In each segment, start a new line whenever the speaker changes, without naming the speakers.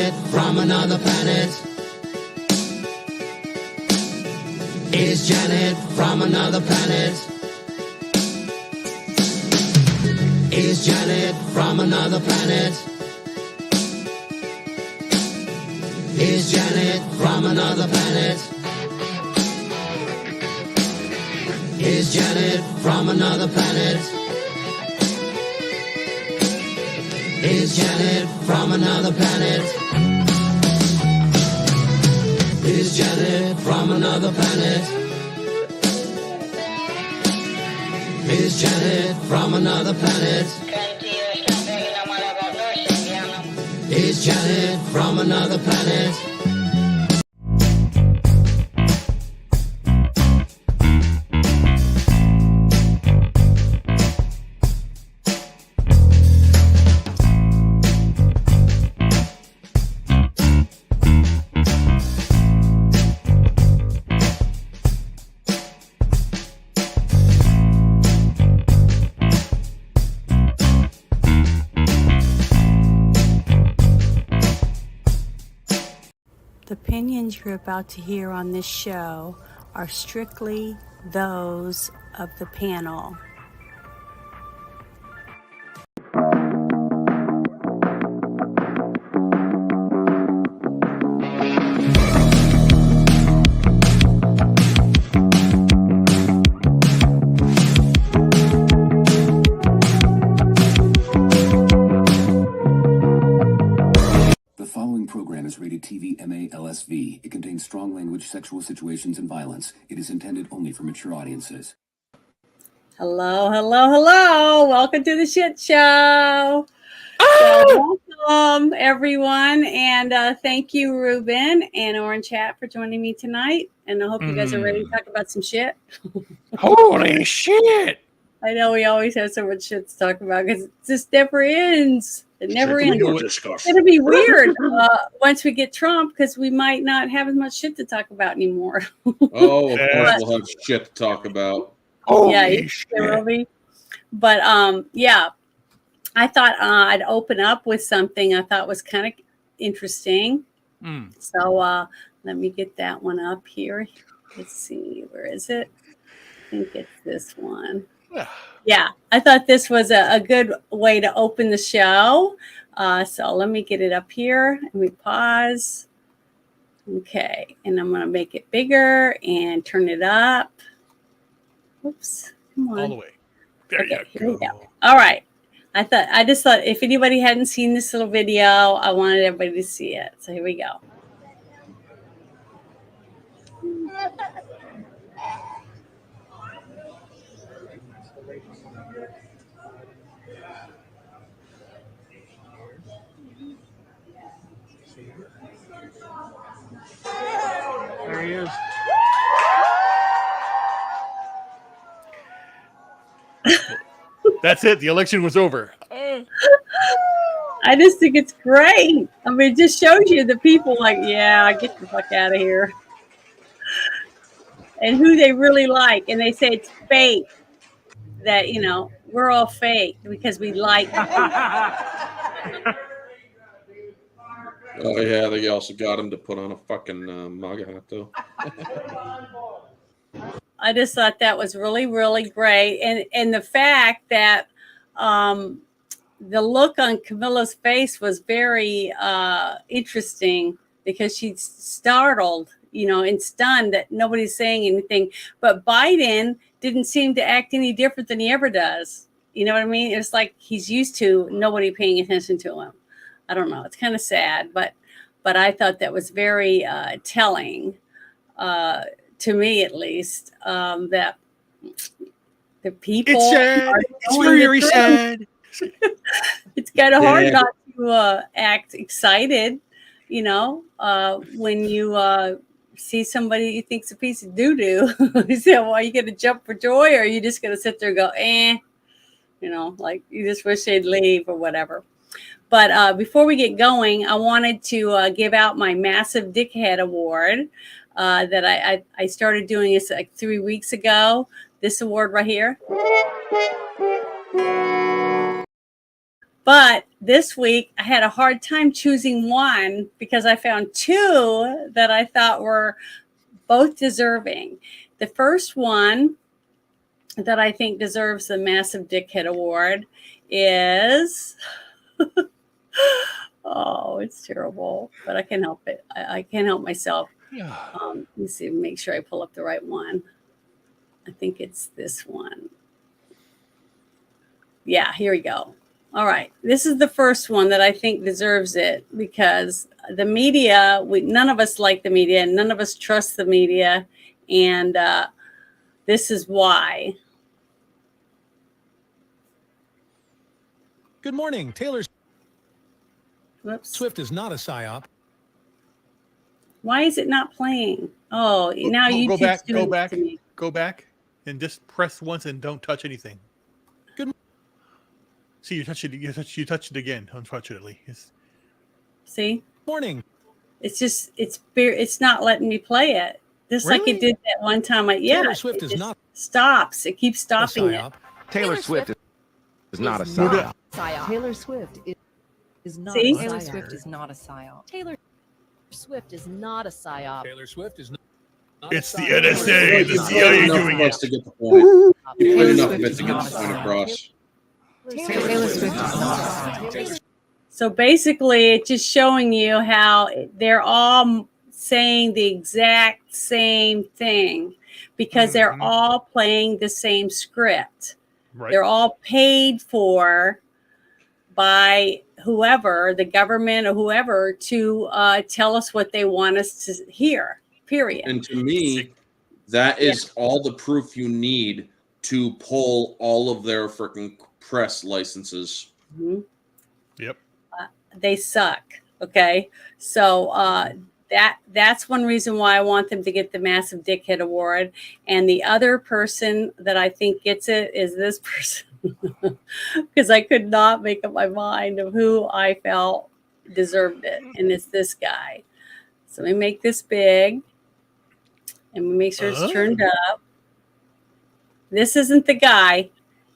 Janet from another planet? Is Janet from another planet? Is Janet from another planet? Is Janet from another planet? Is Janet from another planet? Is Janet from another planet? Is Janet from another planet? Is Janet from another planet? Is Janet from another planet?
The opinions you're about to hear on this show are strictly those of the panel.
Is rated TV MA LSV. It contains strong language, sexual situations, and violence. It is intended only for mature audiences.
Hello, hello, hello. Welcome to the shit show. So welcome, everyone. And thank you, Ruben and Orange Hat, for joining me tonight. And I hope you guys are ready to talk about some shit.
Holy shit.
I know we always have so much shit to talk about because it just never ends. It never ends. It's going to be weird once we get Trump because we might not have as much shit to talk about anymore.
Oh, of course we'll have shit to talk about.
Yeah, there will be. But yeah, I thought I'd open up with something I thought was kind of interesting. So let me get that one up here. Let's see, where is it? I think it's this one. Yeah, I thought this was a good way to open the show. So let me get it up here and we pause. Okay, and I'm going to make it bigger and turn it up. Oops, come on.
All the way. There you
Here we go. All right. I just thought if anybody hadn't seen this little video, I wanted everybody to see it. So here we go.
There he is. That's it. The election was over.
I just think it's great. I mean, it just shows you the people like, yeah, get the fuck out of here. And who they really like. And they say it's fake. That, you know, we're all fake because we like.
Oh, yeah, they also got him to put on a fucking MAGA hat, though.
I just thought that was really, really great. And the fact that the look on Camilla's face was very interesting because she's startled, you know, and stunned that nobody's saying anything. But Biden didn't seem to act any different than he ever does. You know what I mean? It's like he's used to nobody paying attention to him. I don't know. It's kind of sad, but I thought that was very telling, to me at least, that the people.
It's sad. It's very sad.
It's kind of hard not to act excited, you know, when you see somebody you think's a piece of doo-doo. You say, well, are you going to jump for joy or are you just going to sit there and go, you know, like you just wish they'd leave or whatever. But before we get going, I wanted to give out my Massive Dickhead Award that I started doing this like 3 weeks ago. This award right here. But this week I had a hard time choosing one because I found two that I thought were both deserving. The first one that I think deserves the Massive Dickhead Award is oh, it's terrible, but I can help it. I can't help myself. Let me see, make sure I pull up the right one. I think it's this one. Yeah, here we go. All right. This is the first one that I think deserves it because the media, none of us like the media, and none of us trust the media. And this is why.
Good morning. Taylor
Whoops.
Swift is not a psyop.
Why is it not playing? Oh, now you
go back, and just press once and don't touch anything.
Good.
See, you touched it again. Unfortunately,
see.
Morning.
It's not letting me play it. Just
really?
Like it did that one time.
Taylor Swift is not
stops. It keeps stopping it.
Taylor Swift is not a psyop.
Taylor Swift is not.
See?
Taylor Swift is not a psyop. Taylor Swift is not a psyop.
Taylor Swift is not.
It's the NSA. The CIA doing it.
To get the point. You put enough of it to get the point across.
Taylor Swift is not a psyop.
So basically, it's just showing you how they're all saying the exact same thing because they're all playing the same script.
Right.
They're all paid for by whoever, the government or whoever, to tell us what they want us to hear, period.
And to me, that is all the proof you need to pull all of their freaking press licenses.
Mm-hmm.
Yep.
They suck. Okay. So that's one reason why I want them to get the Massive Dickhead Award. And the other person that I think gets it is this person. Because I could not make up my mind of who I felt deserved it. And it's this guy. So let me make this big. And we make sure it's turned up. This isn't the guy.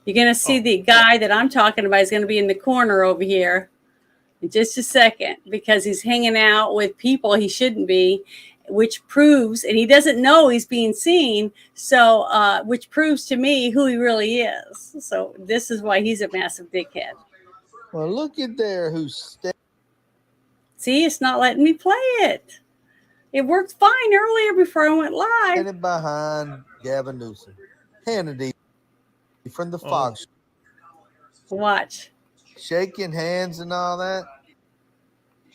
You're going to see the guy that I'm talking about is going to be in the corner over here in just a second because he's hanging out with people he shouldn't be, which proves, and he doesn't know he's being seen, so which proves to me who he really is. So this is why he's a massive dickhead.
Well, look at there who's
See, it's not letting me play it. It worked fine earlier before I went live.
standing behind Gavin Newsom. Hannity from the Fox.
Watch.
Shaking hands and all that.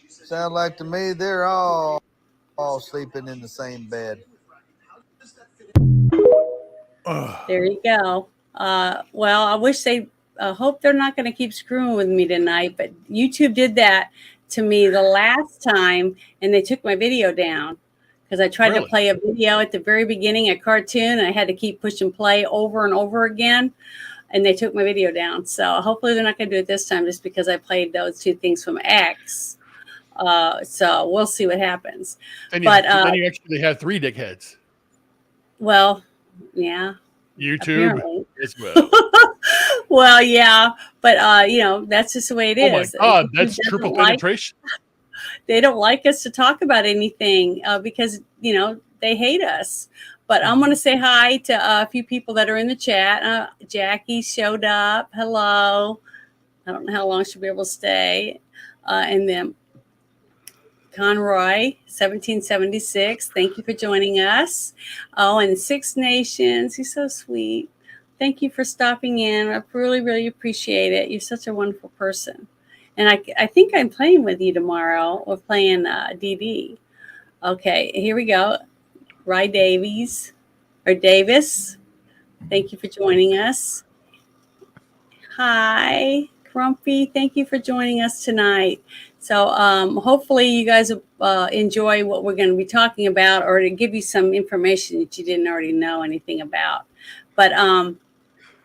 Sound like to me they're all sleeping in the same bed.
There you go. Well, I wish they hope they're not going to keep screwing with me tonight, but YouTube did that to me the last time, and they took my video down because I tried to play a video at the very beginning, a cartoon, and I had to keep pushing play over and over again, and they took my video down. So hopefully they're not going to do it this time just because I played those two things from X. So we'll see what happens.
Then you actually have three dickheads.
Well, yeah.
YouTube
apparently.
as well.
Well, yeah, but that's just the way it is.
Oh my God, that's triple penetration.
They don't like us to talk about anything because they hate us. But I'm going to say hi to a few people that are in the chat. Jackie showed up. Hello. I don't know how long she'll be able to stay. And then Conroy, 1776. Thank you for joining us. Oh, and Six Nations. He's so sweet. Thank you for stopping in. I really, really appreciate it. You're such a wonderful person. And I think I'm playing with you tomorrow. We're playing DD. Okay, here we go. Rye Davies. Thank you for joining us. Hi, Crumpy. Thank you for joining us tonight. So hopefully you guys enjoy what we're going to be talking about, or to give you some information that you didn't already know anything about. But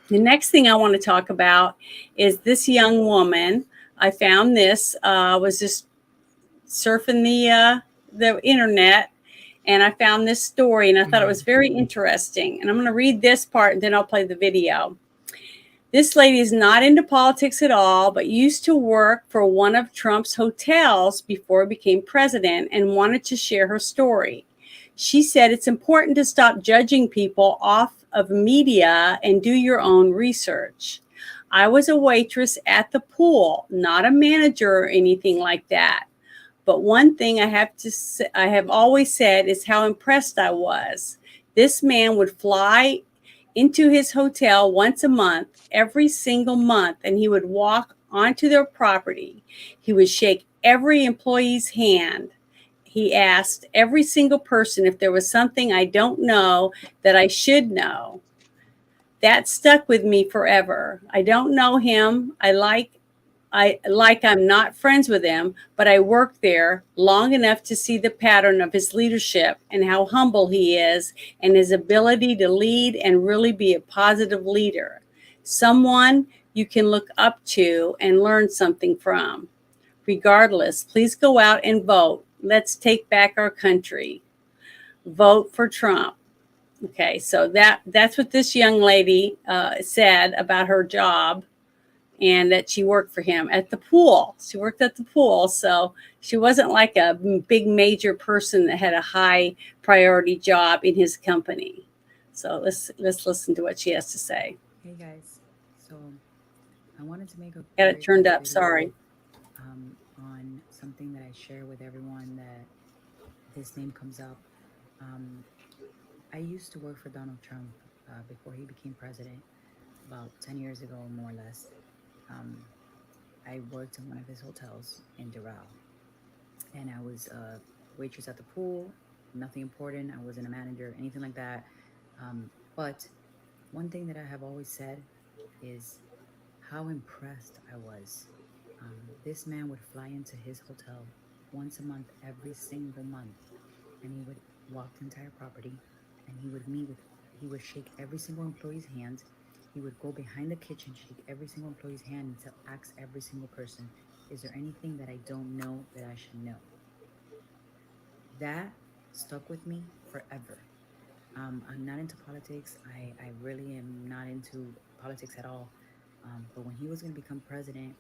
the next thing I want to talk about is this young woman. I found this. I was just surfing the internet, and I found this story, and I thought it was very interesting. And I'm going to read this part, and then I'll play the video. This lady is not into politics at all, but used to work for one of Trump's hotels before he became president and wanted to share her story. She said it's important to stop judging people off of media and do your own research. I was a waitress at the pool, not a manager or anything like that. But one thing I have always said is how impressed I was. This man would fly into his hotel once a month, every single month, and he would walk onto their property. He would shake every employee's hand. He asked every single person if there was something I don't know that I should know. That stuck with me forever. I don't know him. I'm not friends with him, but I worked there long enough to see the pattern of his leadership and how humble he is and his ability to lead and really be a positive leader. Someone you can look up to and learn something from. Regardless, please go out and vote. Let's take back our country. Vote for Trump. Okay, so that's what this young lady said about her job, and that she worked for him at the pool. She worked at the pool, so she wasn't like a big major person that had a high priority job in his company. So let's listen to what she has to say.
Hey guys, so I wanted to make a
Got it
very
turned
quick
up.
video,
Sorry.
on something that I share with everyone that his name comes up. I used to work for Donald Trump before he became president, about 10 years ago, more or less. I worked in one of his hotels in Doral, and I was a waitress at the pool. Nothing important. I wasn't a manager, anything like that. But one thing that I have always said is how impressed I was. This man would fly into his hotel once a month, every single month, and he would walk the entire property, and he would shake every single employee's hand. He would go behind the kitchen, shake every single employee's hand, and ask every single person, is there anything that I don't know that I should know? That stuck with me forever. I'm not into politics. I really am not into politics at all. But when he was going to become president,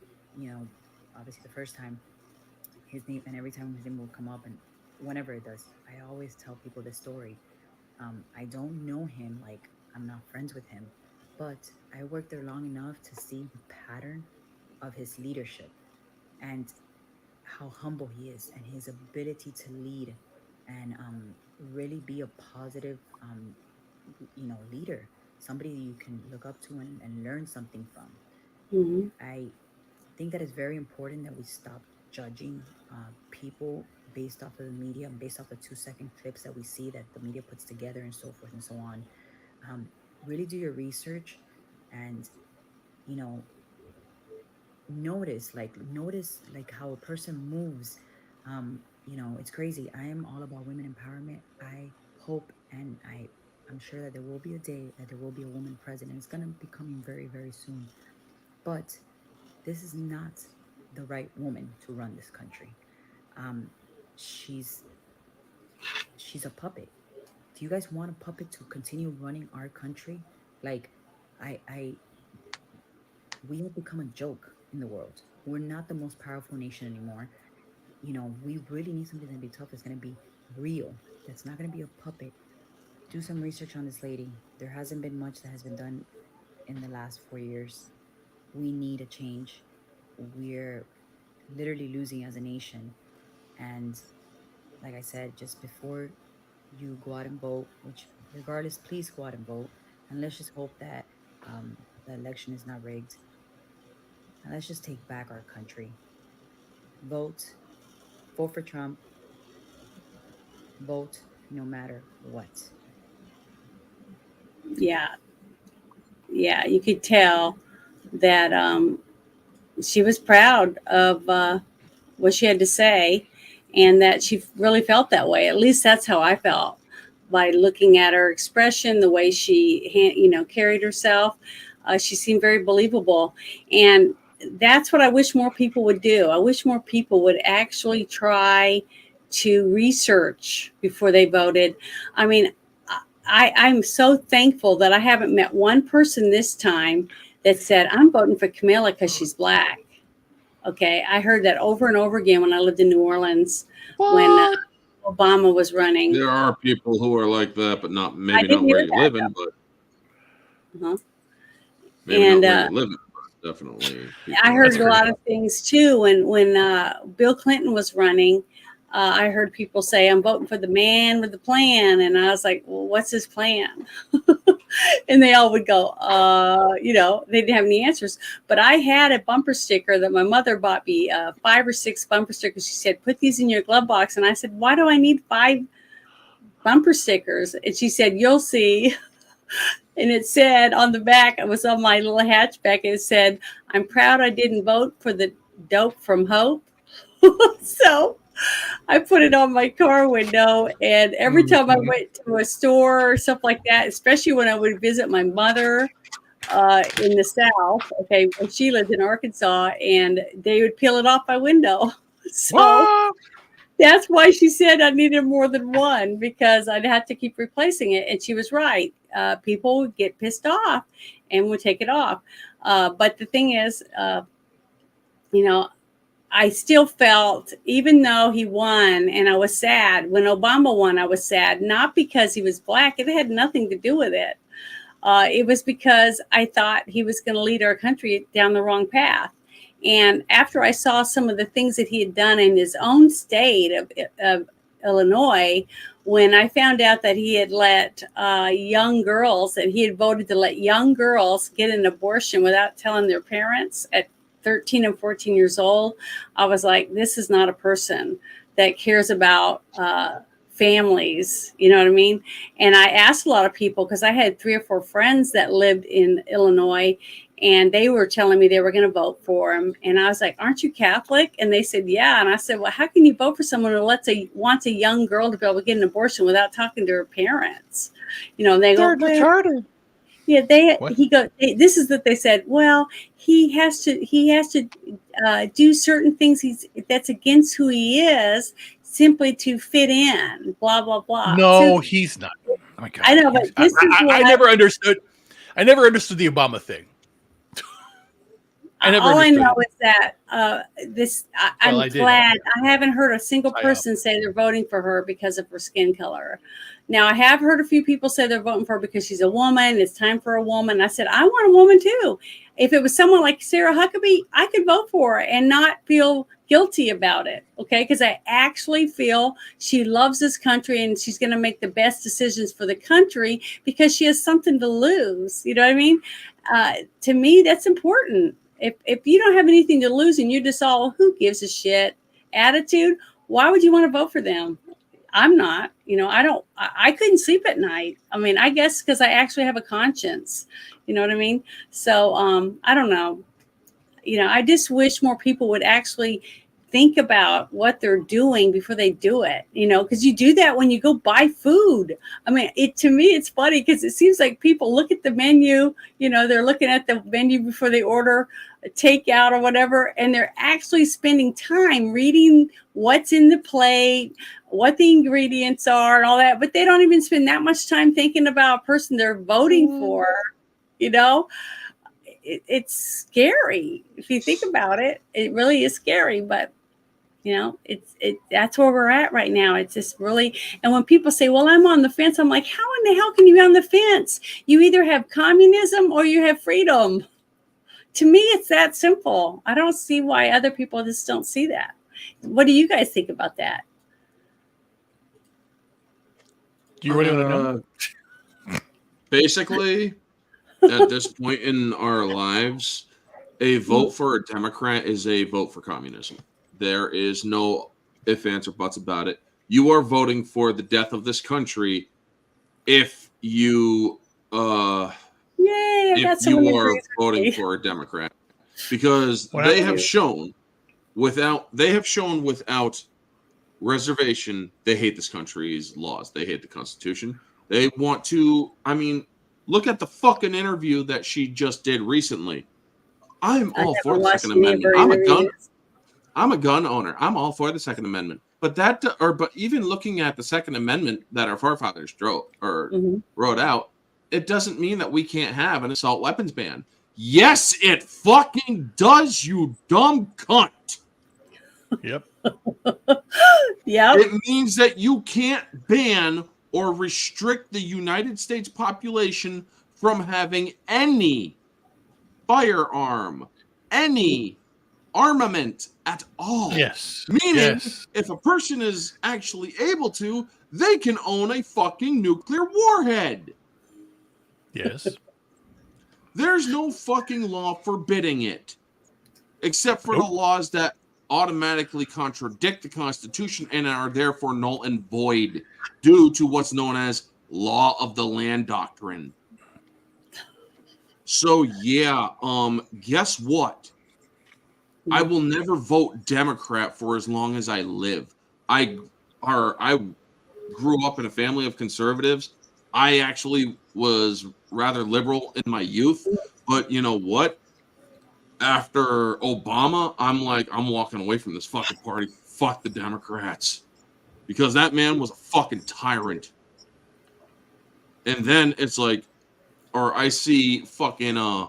obviously the first time, his name, and every time his name will come up, and whenever it does, I always tell people this story. I don't know him, like I'm not friends with him, but I worked there long enough to see the pattern of his leadership and how humble he is and his ability to lead and really be a positive, leader, somebody you can look up to and learn something from.
Mm-hmm.
I think that it's very important that we stop judging people based off of the media and based off the 2-second clips that we see that the media puts together and so forth and so on. Really do your research and, notice like how a person moves. It's crazy. I am all about women empowerment. I hope and I'm sure that there will be a day that there will be a woman president. It's going to be coming very, very soon. But this is not the right woman to run this country. She's a puppet. Do you guys want a puppet to continue running our country? Like, we have become a joke in the world. We're not the most powerful nation anymore. We really need something that's gonna be tough. It's gonna be real. That's not gonna be a puppet. Do some research on this lady. There hasn't been much that has been done in the last 4 years. We need a change. We're literally losing as a nation. And like I said, just before you go out and vote, which regardless, please go out and vote. And let's just hope that the election is not rigged. And let's just take back our country. Vote for Trump. Vote no matter what.
Yeah, you could tell that she was proud of what she had to say, and that she really felt that way. At least that's how I felt by looking at her expression, the way she carried herself. She seemed very believable, and that's what I wish more people would do. I wish more people would actually try to research before they voted. I mean, I'm so thankful that I haven't met one person this time that said, I'm voting for Camilla because she's black. Okay, I heard that over and over again when I lived in New Orleans when Obama was running.
There are people who are like that, but not
I
maybe
didn't
not where
hear
you
that,
live in, but
Uh-huh.
maybe
And
not where you live in, but definitely.
I heard a lot of things too when Bill Clinton was running. I heard people say, I'm voting for the man with the plan. And I was like, well, what's his plan? And they all would go, they didn't have any answers. But I had a bumper sticker that my mother bought me, 5 or 6 bumper stickers. She said, put these in your glove box. And I said, why do I need 5 bumper stickers? And she said, you'll see. And it said on the back, it was on my little hatchback, it said, I'm proud I didn't vote for the dope from Hope. So I put it on my car window, and every time I went to a store or stuff like that, especially when I would visit my mother in the South, okay, when she lived in Arkansas, and they would peel it off my window. So that's why she said I needed more than one, because I'd have to keep replacing it. And she was right. People would get pissed off and would take it off. But the thing is, I still felt, even though he won, and I was sad when Obama won, I was sad, not because he was black. It had nothing to do with it. It was because I thought he was going to lead our country down the wrong path. And after I saw some of the things that he had done in his own state of Illinois, when I found out that he had let young girls, and he had voted to let young girls get an abortion without telling their parents at 13 and 14 years old, I was like, this is not a person that cares about families. You know what I mean? And I asked a lot of people, because I had 3 or 4 friends that lived in Illinois, and they were telling me they were going to vote for him. And I was like, aren't you Catholic? And they said, yeah. And I said, well, how can you vote for someone who wants a young girl to be able to get an abortion without talking to her parents? They go,
retarded.
Yeah, this is what they said. Well, he has to do certain things that's against who he is, simply to fit in, blah blah blah.
No,
So,
he's not. Oh my God.
I know, but this is what
I never understood. I never understood the Obama thing.
all I know is that I'm
Well,
glad. I haven't heard a single person say they're voting for her because of her skin color. Now, I have heard a few people say they're voting for her because she's a woman. It's time for a woman. I said, I want a woman too. If it was someone like Sarah Huckabee, I could vote for her and not feel guilty about it. Okay. Because I actually feel she loves this country and she's going to make the best decisions for the country because she has something to lose. You know what I mean? To me, that's important. If you don't have anything to lose and you're just all who gives a shit attitude, why would you want to vote for them? I'm not, I couldn't sleep at night. I mean, I guess because I actually have a conscience, you know what I mean? So I don't know. I just wish more people would actually think about what they're doing before they do it, because you do that when you go buy food. I mean, to me, it's funny because it seems like people look at the menu, they're looking at the menu before they order a takeout or whatever, and they're actually spending time reading what's in the plate, what the ingredients are and all that, but they don't even spend that much time thinking about a person they're voting for, It's scary if you think about it. It really is scary, but that's where we're at right now. It's just really, and when people say, well, I'm on the fence, I'm like, how in the hell can you be on the fence? You either have communism or you have freedom. To me, it's that simple. I don't see why other people just don't see that. What do you guys think about that?
Do you really want to know?
Basically, at this point in our lives, a vote for a Democrat is a vote for communism. There is no ifs, ands, or buts about it. You are voting for the death of this country if you are voting for a Democrat, because they have shown without reservation they hate this country's laws. They hate the Constitution. They want to. I mean, look at the fucking interview that she just did recently. I'm all for the Second Amendment. I'm a gun owner. I'm all for the Second Amendment. But even looking at the Second Amendment that our forefathers wrote out, it doesn't mean that we can't have an assault weapons ban. Yes, it fucking does, you dumb cunt.
Yep.
Yep.
It means that you can't ban or restrict the United States population from having any firearm, any armament at all.
Yes.
Meaning,
Yes.
if a person is actually able to, they can own a fucking nuclear warhead.
Yes.
There's no fucking law forbidding it, except for the laws that automatically contradict the Constitution and are therefore null and void due to what's known as law of the land doctrine. So yeah, guess what? I will never vote Democrat for as long as I live. I grew up in a family of conservatives. I actually was rather liberal in my youth, but you know what? After Obama, I'm like, I'm walking away from this fucking party. Fuck the Democrats. Because that man was a fucking tyrant. And then it's like, or I see fucking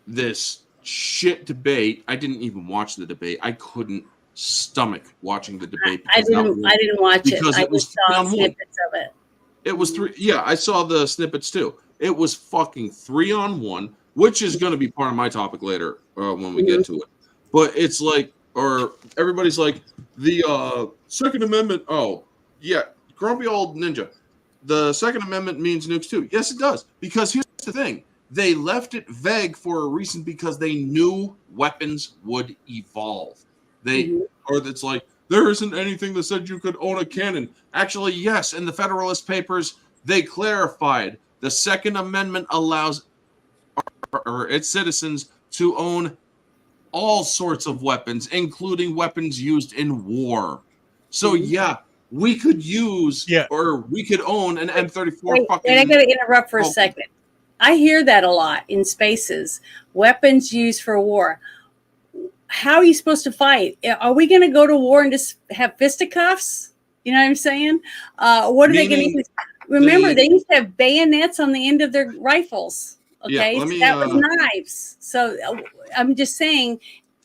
this shit debate. I didn't even watch the debate. I couldn't stomach watching the debate.
I didn't watch it.
Because
I
it was
just saw
3-on-1.
snippets of it.
It was 3. Yeah, I saw the snippets too. It was fucking 3-on-1, which is going to be part of my topic later when we get to it. But it's like, or everybody's like, the Second Amendment. Oh, yeah, grumpy old ninja. The Second Amendment means nukes too. Yes, it does. Because here's the thing. They left it vague for a reason because they knew weapons would evolve. Or it's like, there isn't anything that said you could own a cannon. Actually, yes, in the Federalist Papers, they clarified the Second Amendment allows its citizens to own all sorts of weapons, including weapons used in war. So, yeah, we could use or we could own an M34
Wait,
fucking...
I got to interrupt for a second. I hear that a lot in spaces. Weapons used for war. How are you supposed to fight? Are we going to go to war and just have fisticuffs? You know what I'm saying? What are they going to use? Remember, they used to have bayonets on the end of their rifles. Okay,
Yeah,
that was knives. So I'm just saying,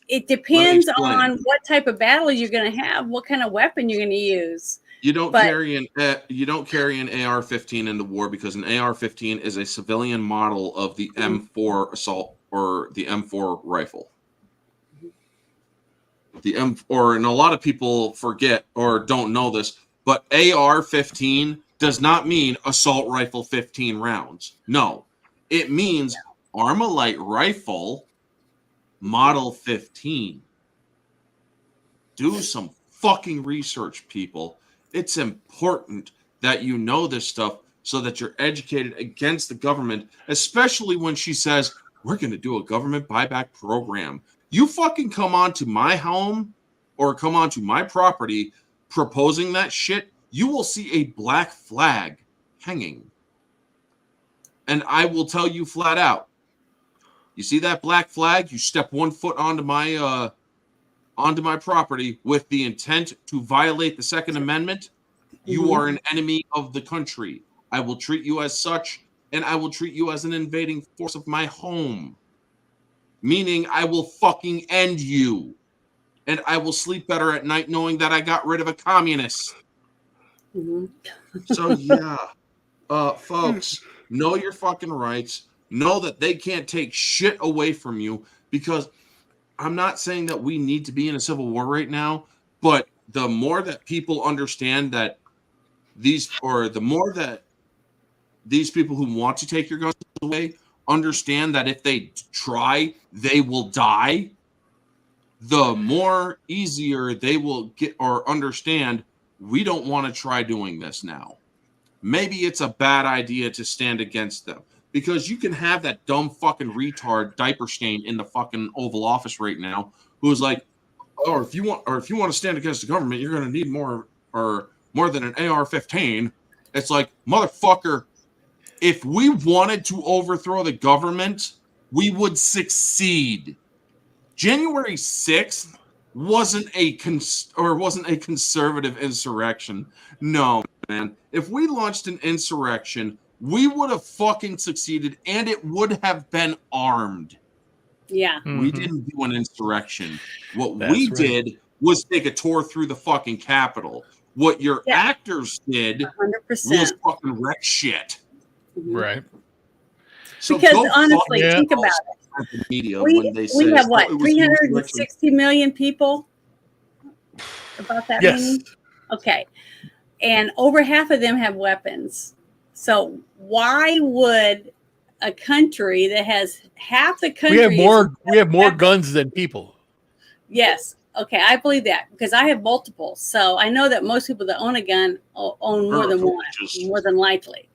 it depends on what type of battle you're going to have, what kind of weapon you're going to use.
You don't carry an AR-15 into war because an AR-15 is a civilian model of the M4 assault or the M4 rifle. And a lot of people forget or don't know this, but AR-15 does not mean assault rifle 15 rounds. No, it means Armalite rifle model 15. Do some fucking research, people. It's important that you know this stuff so that you're educated against the government, especially when she says, we're going to do a government buyback program. You fucking come onto my home or come onto my property proposing that shit, you will see a black flag hanging. And I will tell you flat out, you see that black flag, you step 1 foot onto my property with the intent to violate the Second Amendment, you are an enemy of the country. I will treat you as such, and I will treat you as an invading force of my home. Meaning I will fucking end you. And I will sleep better at night knowing that I got rid of a communist. So, yeah. Folks, know your fucking rights. Know that they can't take shit away from you, because I'm not saying that we need to be in a civil war right now, but the more that people understand that the more that these people who want to take your guns away understand that if they try, they will die, the more easier they will get or understand we don't want to try doing this now. Maybe it's a bad idea to stand against them, because you can have that dumb fucking retard diaper stain in the fucking Oval Office right now who's like, oh, if you want to stand against the government, you're going to need more than an AR-15. It's like, motherfucker, if we wanted to overthrow the government, we would succeed. January 6th wasn't a conservative insurrection. No, man. If we launched an insurrection we would have fucking succeeded, and it would have been armed.
Yeah.
We didn't do an insurrection. What
That's
we
right.
did was take a tour through the fucking Capitol. What your actors did
100%.
was fucking wreck shit.
Right.
So
Because
go
honestly,
fuck
think about
yourself at the media
We
when they say,
have what,
"Oh, it was an insurrection."
360 million people about that
Yes.
many? Okay. And over half of them have weapons. So why would a country that has half the country
We have more guns than people.
Yes. Okay, I believe that because I have multiple. So I know that most people that own a gun own more than one, more than likely.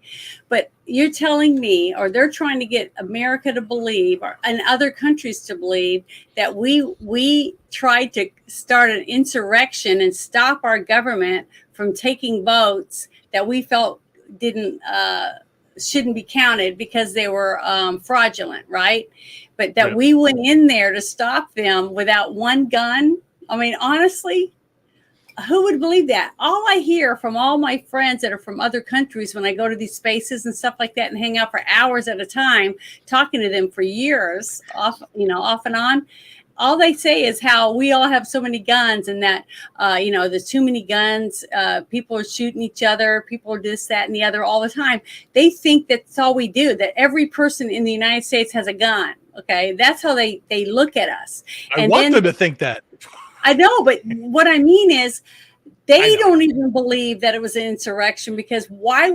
But you're telling me, or they're trying to get America to believe, or and other countries to believe, that we tried to start an insurrection and stop our government from taking votes that we felt shouldn't be counted because they were fraudulent, right? But that we went in there to stop them without one gun. I mean, honestly, who would believe that? All I hear from all my friends that are from other countries when I go to these spaces and stuff like that and hang out for hours at a time, talking to them for years, off and on, all they say is how we all have so many guns and that, there's too many guns. People are shooting each other. People are this, that, and the other all the time. They think that's all we do, that every person in the United States has a gun. Okay. That's how they look at us.
I want them to think that.
I know, but what I mean is they don't even believe that it was an insurrection because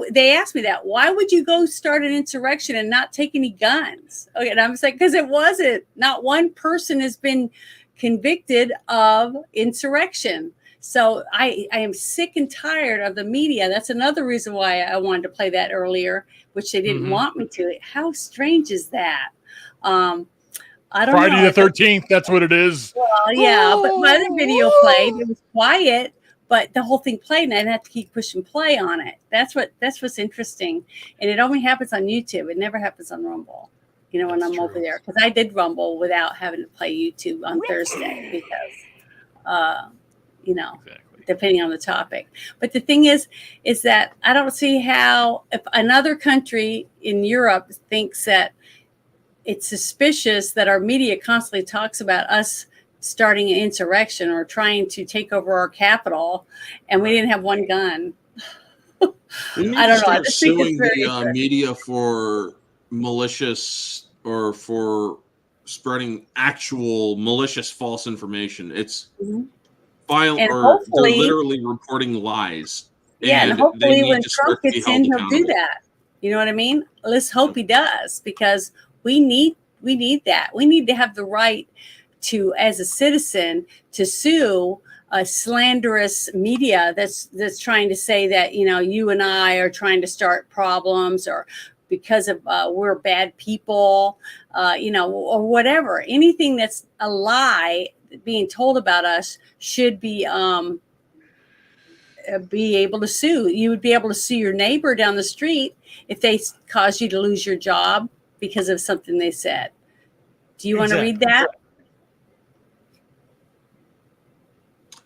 they asked me that. Why would you go start an insurrection and not take any guns? Okay, and I was like, because it wasn't. Not one person has been convicted of insurrection. So I am sick and tired of the media. That's another reason why I wanted to play that earlier, which they didn't want me to. How strange is that? I don't
Friday
know.
the 13th, that's what it is.
Well, yeah, but my other video played. It was quiet, but the whole thing played, and I'd have to keep pushing play on it. That's what's interesting, and it only happens on YouTube. It never happens on Rumble. When I'm over there, because I did Rumble without having to play YouTube on Thursday because, depending on the topic. But the thing is that I don't see how if another country in Europe thinks that it's suspicious that our media constantly talks about us starting an insurrection or trying to take over our capital, and we didn't have one gun.
We need
I don't
to
know. I
start
just think
suing
it's very
the media for malicious or for spreading actual malicious false information. It's violent,
And
or they're
hopefully-
literally reporting lies.
Yeah, and
they
hopefully
need
when
to
Trump
start to be
gets
held
in, he'll do
accountable.
that. You know what I mean? Let's hope he does, because we need that. We need to have the right to, as a citizen, to sue a slanderous media that's trying to say that you and I are trying to start problems, or because of we're bad people, or whatever. Anything that's a lie being told about us should be able to sue. You would be able to sue your neighbor down the street if they cause you to lose your job because of something they said. Do you want to read that?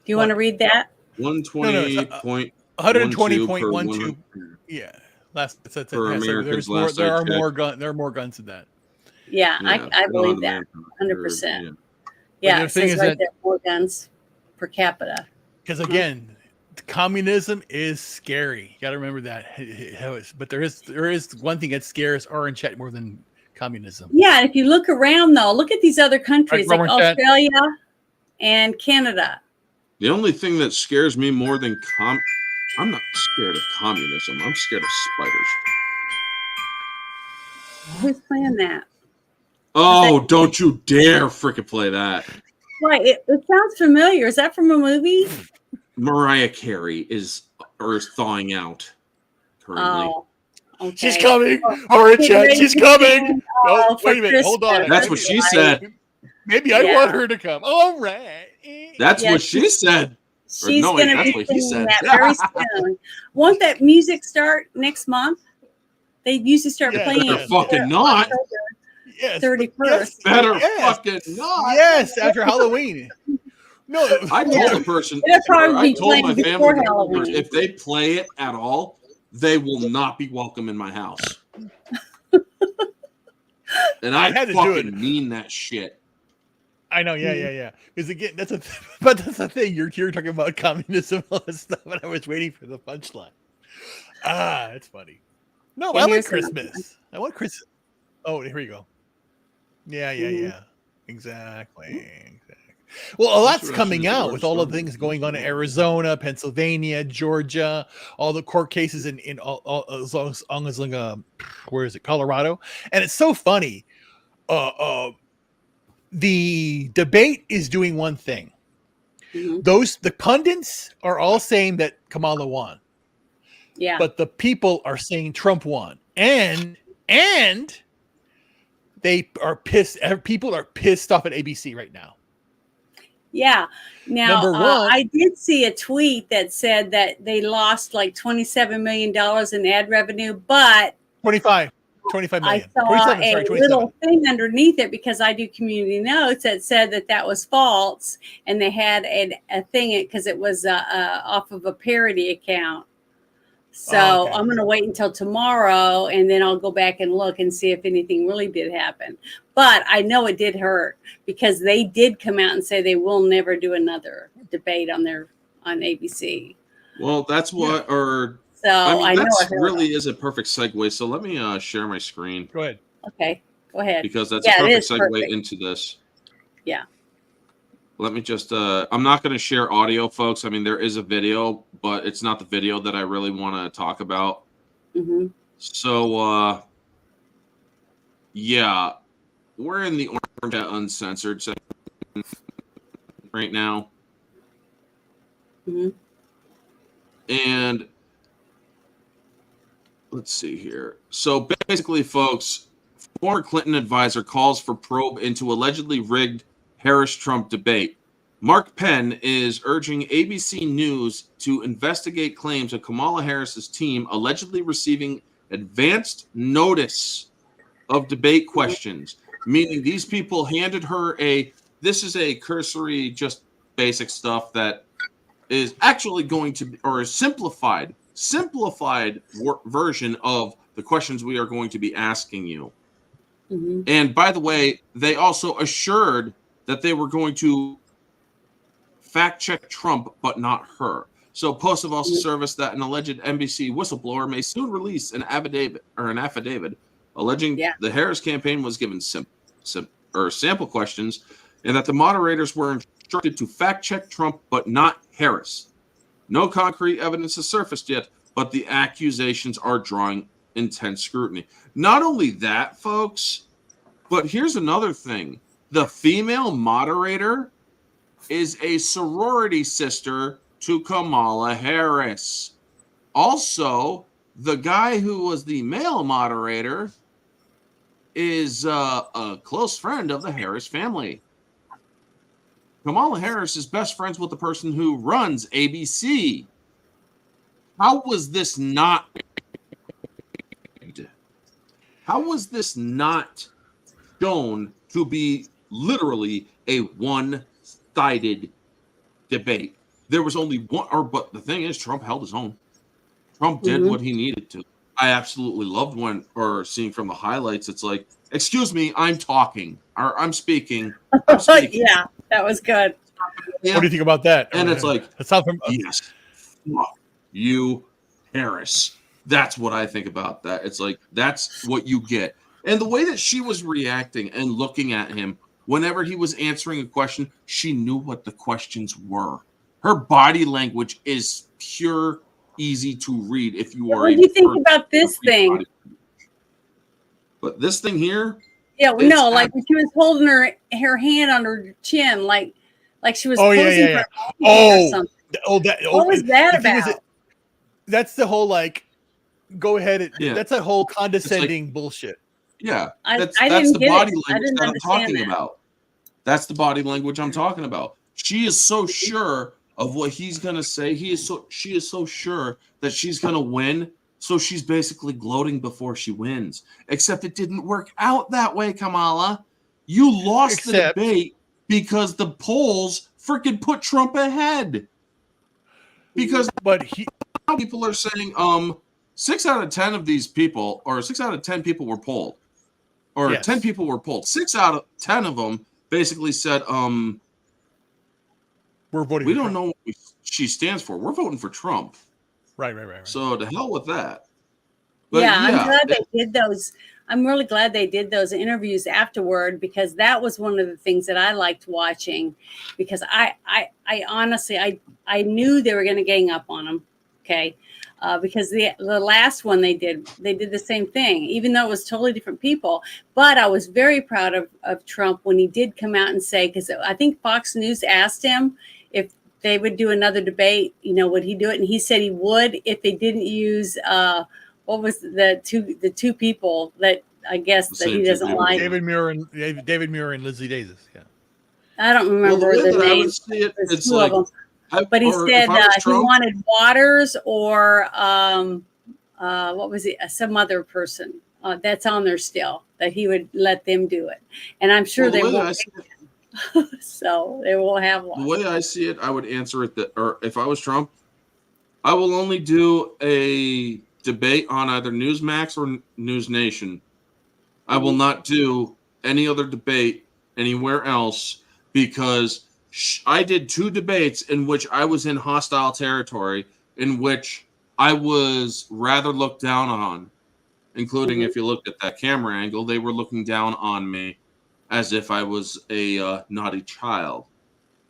Do you want to read that?
120.12
Yeah. That's
per Americans
there
last I
are
checked.
there are more guns than that.
Yeah, I believe that 100%. Yeah,
the
it
thing
says
is
right
that-
there, more guns per capita.
Because again, communism is scary. You got to remember that. But there is one thing that scares Orange Chat more than communism.
Yeah, and if you look around though, look at these other countries
Right,
like
Orange Chat.
Australia and Canada.
The only thing that scares me more than I'm not scared of communism. I'm scared of spiders.
Who's playing that?
Oh, don't you dare freaking play that.
Right, it sounds familiar. Is that from a movie?
Mariah Carey is thawing out currently.
Oh, okay.
She's coming.
Oh,
Orange
getting
Chat,
ready
she's
to
coming.
sing,
Oh,
for
wait a minute. Hold on.
Christmas.
That's what she said.
Maybe I want her to come. All right.
That's what she said.
She's
no,
going to
that's
be
what he
singing
said.
that very soon. Won't that music start next month? They usually start playing
Better
it
fucking not.
Yes.
31st.
Better fucking not.
Yes, after Halloween. No,
I told the person,
It'll probably
I
be
told my
playing before
family
Halloween.
if they play it at all, they will not be welcome in my house. And
I
I
had to do
fucking
it.
mean that shit.
I know, yeah. Because again, that's but that's the thing. You're talking about communism, all this stuff, and I was waiting for the punchline. It's funny. No,
Yeah,
I like
here's
Christmas. I want Christmas. Oh, here we go. Yeah.
Mhm.
Exactly. Well, a lot's
Interesting
coming
is the
out
word
with all of the
started.
things going on in Arizona, Pennsylvania, Georgia, all the court cases in all as long as where is it, Colorado? And it's so funny. The debate is doing one thing.
Mhm.
The pundits are all saying that Kamala won,
Yeah.
but the people are saying Trump won, and they are pissed. People are pissed off at ABC right now.
Yeah. Now,
Number one,
I did see a tweet that said that they lost like $27 million in ad revenue, but
25
I
million.
saw
27,
a
sorry, 27.
little thing underneath it because I do community notes that said that was false, and they had a thing because it was off of a parody account. So
Okay.
I'm going to wait until tomorrow, and then I'll go back and look and see if anything really did happen. But I know it did hurt because they did come out and say they will never do another debate on ABC.
Well, that's what, or
So I know
that
it hurt.
really is a perfect segue. So let me share my screen.
Go ahead.
Okay, go ahead.
Because that's
Yeah,
a
it
perfect
is
segue
perfect.
into this.
Yeah.
Let me just, I'm not going to share audio, folks. I mean, there is a video, but it's not the video that I really want to talk about.
Mm-hmm.
So, yeah, we're in the Orange Uncensored section right now.
Mm-hmm.
And let's see here. So basically, folks, former Clinton advisor calls for probe into allegedly rigged Harris-Trump debate. Mark Penn is urging ABC News to investigate claims of Kamala Harris's team allegedly receiving advanced notice of debate questions, meaning these people handed her this is a cursory, just basic stuff that is actually going to be, or a simplified version of the questions we are going to be asking you.
Mm-hmm.
And by the way, they also assured that they were going to fact check Trump, but not her. So Post have also serviced that an alleged NBC whistleblower may soon release an affidavit alleging the Harris campaign was given sample questions, and that the moderators were instructed to fact check Trump, but not Harris. No concrete evidence has surfaced yet, but the accusations are drawing intense scrutiny. Not only that, folks, but here's another thing. The female moderator is a sorority sister to Kamala Harris. Also, the guy who was the male moderator is a close friend of the Harris family. Kamala Harris is best friends with the person who runs ABC. How was this not shown to be literally a one-sided debate? There was only one, but the thing is, Trump held his own. Trump did what he needed to. I absolutely loved seeing from the highlights. It's like, excuse me, I'm talking, or I'm speaking.
Yeah, that was good.
Yeah. What do you think about that?
And it's like,
that's not from
yes, fuck you, Harris. That's what I think about that. It's like, that's what you get. And the way that she was reacting and looking at him whenever he was answering a question, she knew what the questions were. Her body language is pure, easy to read if you are.
What do you think about this thing?
But this thing here,
yeah, no, like when she was holding her hand on her chin, like she was posing for or something. What was that about?
That's the whole go ahead. That's a whole condescending bullshit.
Yeah,
that's
the body language that I'm talking about. That's the body language I'm talking about. She is so sure of what he's gonna say. She is so sure that she's gonna win. So she's basically gloating before she wins. Except it didn't work out that way, Kamala. You lost the debate because the polls freaking put Trump ahead. Because
but
people are saying, 6 out of 10 of these people, or 6 out of 10 people were polled, or
Yes.
10 people were polled. 6 out of 10 of them basically said,
We're voting.
we
for
don't
Trump.
know what she stands for. We're voting for Trump.
Right.
So to hell with that. But
Yeah, I'm glad they did those. I'm really glad they did those interviews afterward, because that was one of the things that I liked watching, because I honestly, I knew they were going to gang up on him. Okay. Because the last one they did the same thing, even though it was totally different people. But I was very proud of Trump when he did come out and say, because I think Fox News asked him if they would do another debate, would he do it? And he said he would if they didn't use what was the two people that I guess that he doesn't like.
David Muir and Lizzie Davis. Yeah.
I don't remember the name.
It's
two
like,
of them. But he said he wanted Waters or what was it? Some other person that's on there still, that he would let them do it. And I'm sure they won't. So they will have one.
The way I see it, I would answer it or if I was Trump, I will only do a debate on either Newsmax or News Nation. I will not do any other debate anywhere else, because I did 2 debates in which I was in hostile territory, in which I was rather looked down on, including if you looked at that camera angle, they were looking down on me as if I was a naughty child.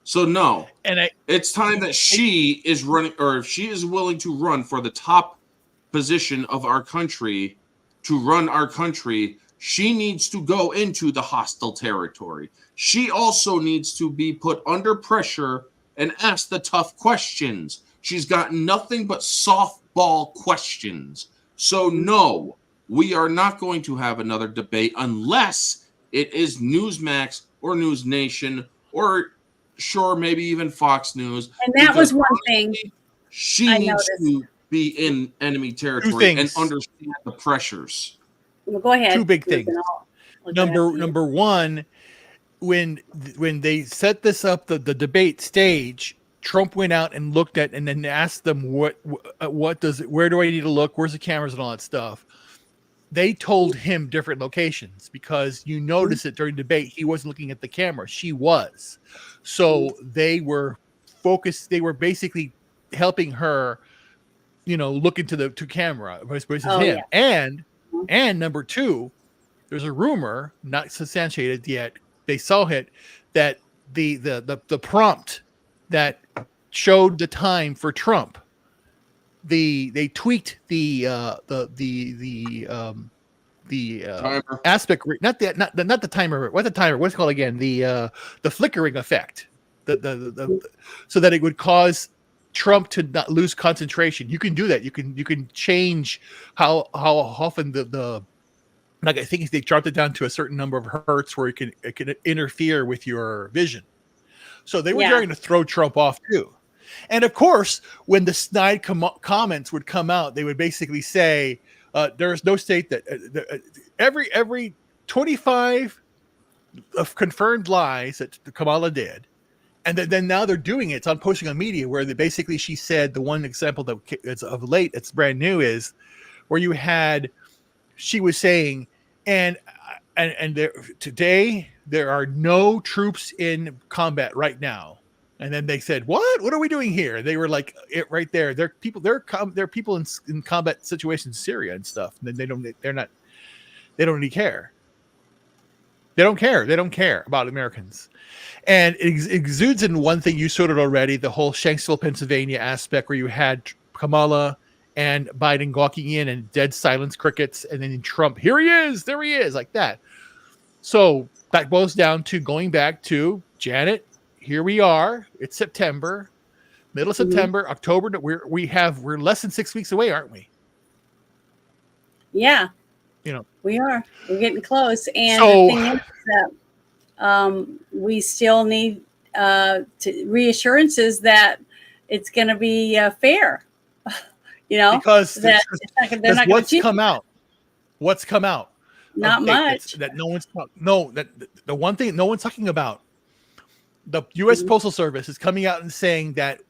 So no, it's time that she is running, or if she is willing to run for the top position of our country, to run our country, she needs to go into the hostile territory. She also needs to be put under pressure and ask the tough questions. She's got nothing but softball questions. So no, we are not going to have another debate unless it is Newsmax or News Nation, or sure, maybe even Fox News.
And that was one thing
she needs to be in enemy territory and understand the pressures.
Well, go ahead.
2 big things. Number one, when they set this up, the debate stage, Trump went out and looked at, and then asked them where do I need to look? Where's the cameras and all that stuff? They told him different locations, because you notice it during debate, he wasn't looking at the camera. She was. So they were focused. They were basically helping her, look into the camera versus him. Yeah. And number 2, there's a rumor, not substantiated yet, they saw it, that the prompt that showed the time for Trump, they tweaked the aspect rate, not the timer. What's the timer? What's it called again? The flickering effect. So that it would cause Trump to not lose concentration. You can do that. You can change how often like I think they dropped it down to a certain number of hertz where it can interfere with your vision. So they were trying to throw Trump off too. And of course, when the snide comments would come out, they would basically say, there's no state that every 25 of confirmed lies that Kamala did. And then now they're doing it. It's on posting on media where she said, the one example that is of late, it's brand new, is where she was saying, and today there are no troops in combat right now. And then they said, what are we doing here? They were like, it right there. There are people in combat situations in Syria and stuff. And they don't really care. They don't care about Americans. And it exudes in one thing you sorted already, the whole Shanksville, Pennsylvania aspect, where you had Kamala and Biden walking in and dead silence, crickets, and then Trump, there he is, like that. So that boils down to going back to Janet. Here we are. It's September, middle of September, October. We're less than 6 weeks away, aren't we?
Yeah, we are. We're getting close. And the thing is that we still need reassurances that it's going to be fair.
Because
they're not
what's come out? What's come out?
Not much.
That no one's the one thing no one's talking about. The U.S. Postal Service is coming out and saying that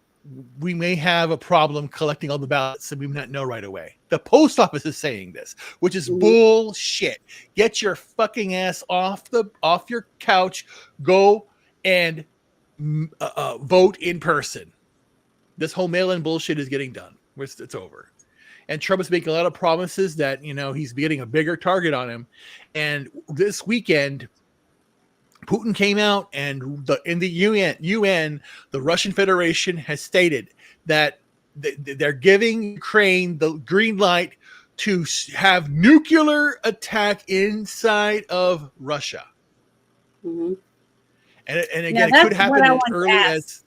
we may have a problem collecting all the ballots and we may not know right away. The post office is saying this, which is bullshit. Get your fucking ass off your couch. Go and vote in person. This whole mail-in bullshit is getting done. It's over. And Trump is making a lot of promises that, he's getting a bigger target on him. And this weekend, Putin came out, and in the UN, the Russian Federation has stated that they're giving Ukraine the green light to have nuclear attack inside of Russia.
Mm-hmm.
And again, it could happen as early as...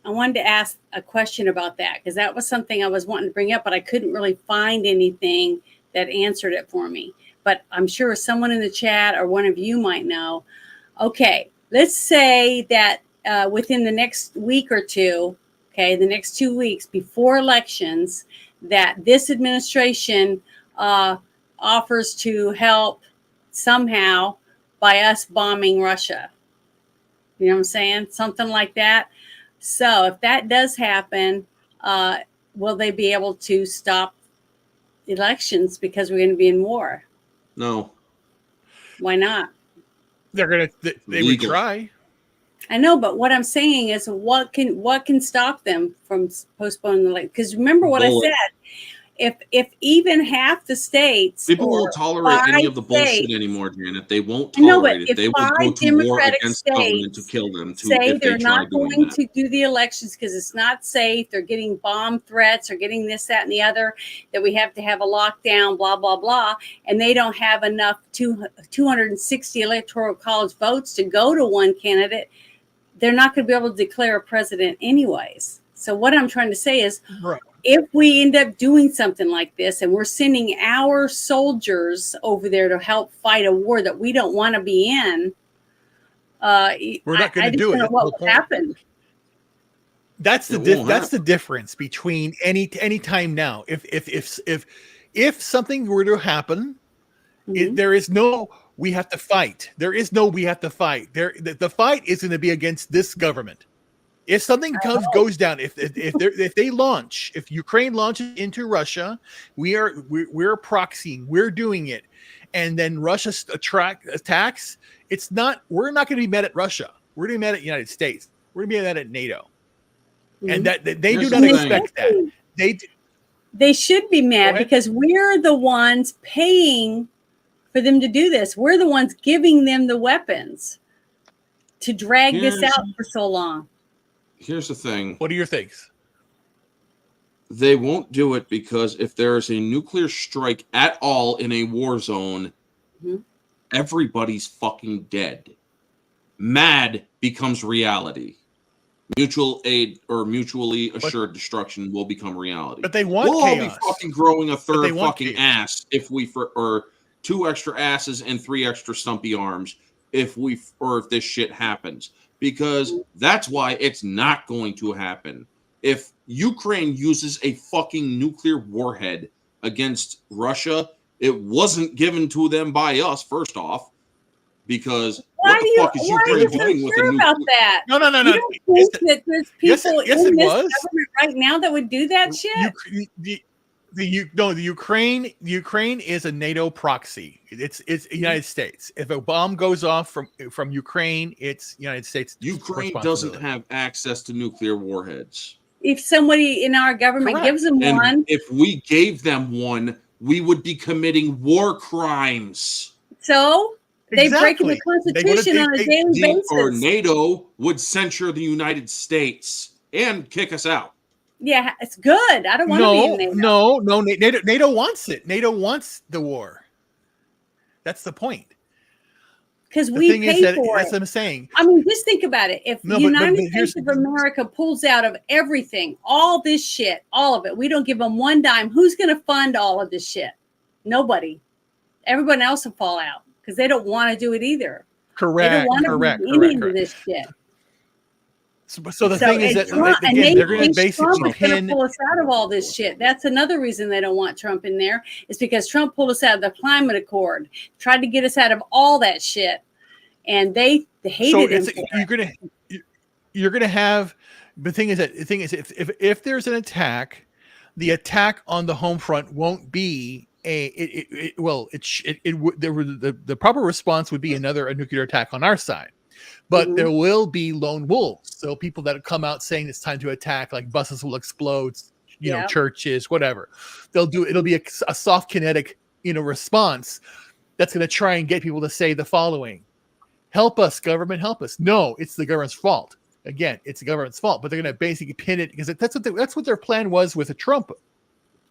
I wanted to ask a question about that, because that was something I was wanting to bring up, but I couldn't really find anything that answered it for me. But I'm sure someone in the chat or one of you might know. Okay, let's say that within the next week or two, the next 2 weeks before elections, that this administration offers to help somehow by us bombing Russia. You know what I'm saying? Something like that. So if that does happen, will they be able to stop elections because we're going to be in war?
No.
Why not?
They would try.
I know, but what I'm saying is, what can stop them from postponing the election? Because remember what I said. If even half the states,
people won't tolerate any of the bullshit anymore, Janet. They won't tolerate it. They will go to war against government to kill them.
Say they're not going to do the elections because it's not safe. They're getting bomb threats or getting this, that, and the other. That we have to have a lockdown, blah blah blah, and they don't have enough 260 electoral college votes to go to one candidate. They're not going to be able to declare a president anyways. So what I'm trying to say is, if we end up doing something like this and we're sending our soldiers over there to help fight a war that we don't want to be in,
we're not going to do it.
What will happen?
That's the difference between any time now. If something were to happen, there is no we have to fight. There is no we have to fight. The fight is going to be against this government. If something goes down, if Ukraine launches into Russia, we're proxying, we're doing it, and then Russia attacks. We're not going to be mad at Russia. We're going to be mad at the United States. We're going to be mad at NATO, and that they do not expect that.
They should be mad because we're the ones paying for them to do this. We're the ones giving them the weapons to drag this out for so long.
Here's the thing.
What are your things?
They won't do it because if there is a nuclear strike at all in a war zone, everybody's fucking dead. MAD becomes reality. Mutual aid or mutually assured destruction will become reality.
But they want
we'll
chaos.
All be fucking growing a third fucking ass if or 2 extra asses and 3 extra stumpy arms if this shit happens. Because that's why it's not going to happen. If Ukraine uses a fucking nuclear warhead against Russia, it wasn't given to them by us, first off. Because what the fuck is Ukraine doing with a nuclear?
About that?
No.
You don't think that there's people in this government right now that would do that shit?
The Ukraine is a NATO proxy. It's United States. If a bomb goes off from Ukraine, it's United States.
Ukraine doesn't have access to nuclear warheads.
If somebody in our government gives them one,
if we gave them one, we would be committing war crimes.
So they break the Constitution on a daily basis.
Or NATO would censure the United States and kick us out.
Yeah, it's good. I don't want to be in NATO.
No. NATO wants it. NATO wants the war. That's the point.
Because we pay for it.
That's what I'm saying.
I mean, just think about it. If the United States of America pulls out of everything, all this shit, all of it, we don't give them one dime, who's going to fund all of this shit? Nobody. Everyone else will fall out because they don't want to do it either.
Correct.
They don't want to do any of this shit.
So the thing is that they're going to basically
pull us out of all this shit. That's another reason they don't want Trump in there, is because Trump pulled us out of the climate accord, tried to get us out of all that shit, and they hated him.
You're going to have the thing is, if there's an attack, the attack on the home front won't be the proper response would be a nuclear attack on our side. But there will be lone wolves. So people that come out saying it's time to attack, like buses will explode, churches, whatever. It'll be a soft kinetic, response that's going to try and get people to say the following: help us, government, help us. No, it's the government's fault. Again, it's the government's fault, but they're going to basically pin it because that's what their plan was with the Trump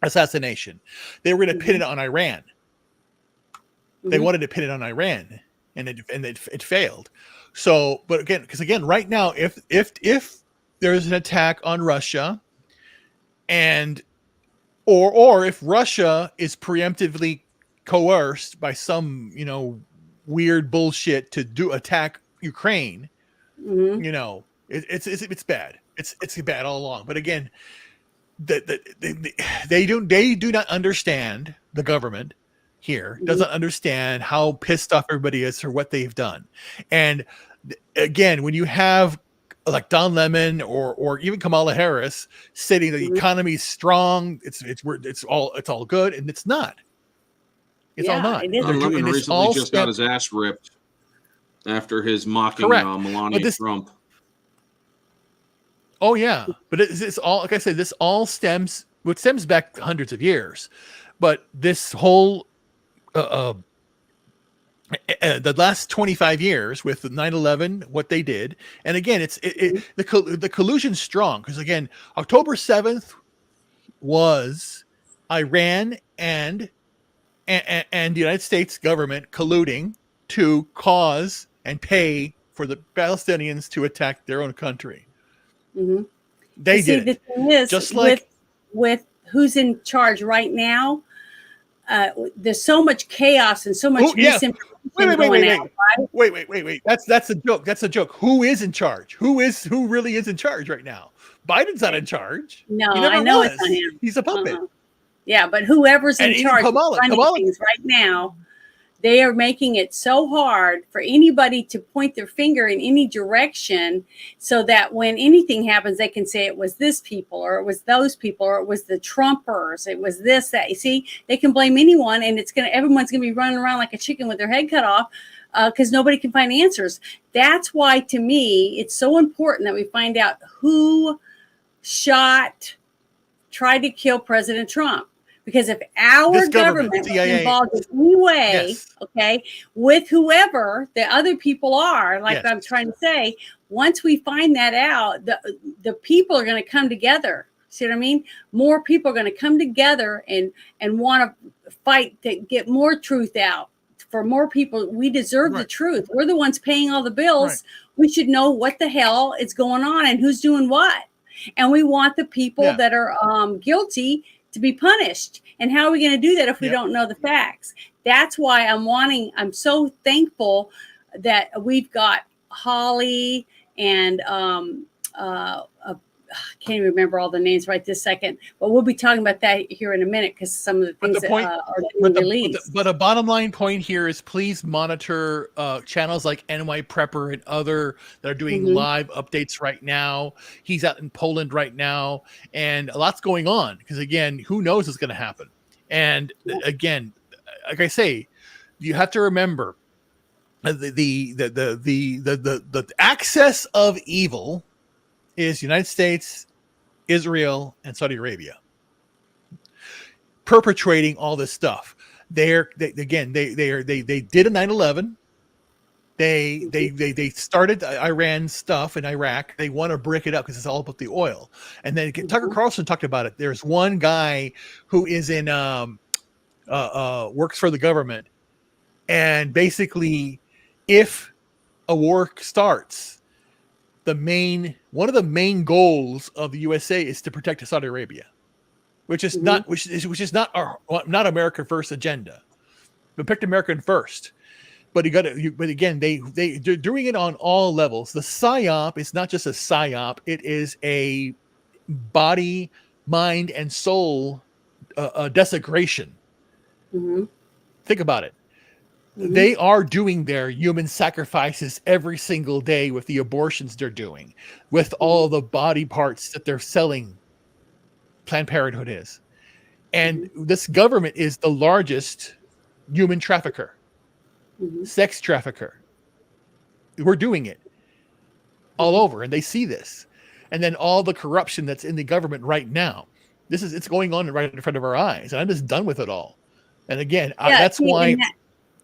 assassination. They were going to pin it on Iran. They wanted to pin it on Iran, and it failed. So, but again, right now, if there's an attack on Russia, and or if Russia is preemptively coerced by some weird bullshit to attack Ukraine, it's bad. It's bad all along. But again, they do not understand, the government here doesn't understand how pissed off everybody is for what they've done. And again, when you have like Don Lemon or even Kamala Harris saying the economy is strong, it's all good, and it's not. It's all not.
Don Lemon recently just got his ass ripped after his mocking Melania Trump.
Oh yeah, but it's all, like I said, this all stems back hundreds of years, but this whole the last 25 years with the 9/11, what they did, and again, the collusion's strong because again, October 7th was Iran and the United States government colluding to cause and pay for the Palestinians to attack their own country. They did.
The thing is,
just like
with who's in charge right now, there's so much chaos and so much misinformation going out.
Wait. That's a joke. That's a joke. Who is in charge? Who really is in charge right now? Biden's not in charge.
No, I know it's not him.
He's a puppet.
Yeah, but whoever's in charge
Kamala
things right now, they are making it so hard for anybody to point their finger in any direction so that when anything happens, they can say it was this people or it was those people or it was the Trumpers. It was this, that. You see, they can blame anyone and everyone's going to be running around like a chicken with their head cut off because nobody can find answers. That's why, to me, it's so important that we find out who tried to kill President Trump. Because if our government is involved in any way, with whoever the other people are, I'm trying to say, once we find that out, the people are going to come together. See what I mean? More people are going to come together and want to fight to get more truth out. For more people, we deserve the truth. We're the ones paying all the bills. We should know what the hell is going on and who's doing what. And we want the people that are guilty to be punished. And how are we going to do that if we don't know the facts? That's why I'm so thankful that we've got Holly and I can't even remember all the names right this second, but we'll be talking about that here in a minute because some of the things that are being released.
But a bottom line point here is please monitor channels like NY Prepper and other that are doing live updates right now. He's out in Poland right now, and a lot's going on because again, who knows what's going to happen? And again, like I say, you have to remember the axis of evil is United States, Israel, and Saudi Arabia perpetrating all this stuff. They did a 9/11. They started Iran stuff in Iraq. They want to break it up because it's all about the oil. And then Tucker Carlson talked about it. There's one guy who is in works for the government, and basically, if a war starts, one of the main goals of the USA is to protect Saudi Arabia, which is not not America first agenda. Protect American first. But again, they're doing it on all levels. The Syop is not just a Syop; it is a body, mind, and soul desecration. Think about it. they are doing their human sacrifices every single day with the abortions they're doing, with all the body parts that they're selling. Planned Parenthood is. And this government is the largest human trafficker, sex trafficker. We're doing it all over, and they see this. And then all the corruption that's in the government right now. It's going on right in front of our eyes. And I'm just done with it all. And again, that's why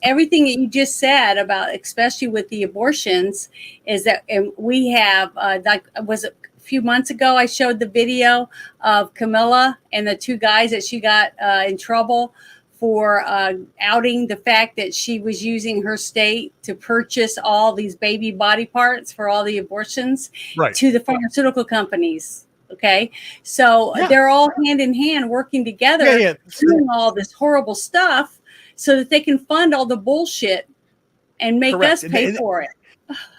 everything that you just said about, especially with the abortions, is that we have was it a few months ago I showed the video of Camilla and the two guys that she got in trouble for outing the fact that she was using her state to purchase all these baby body parts for all the abortions to the pharmaceutical companies. Okay, so they're all hand in hand working together, doing all this horrible stuff so that they can fund all the bullshit and make us pay for it.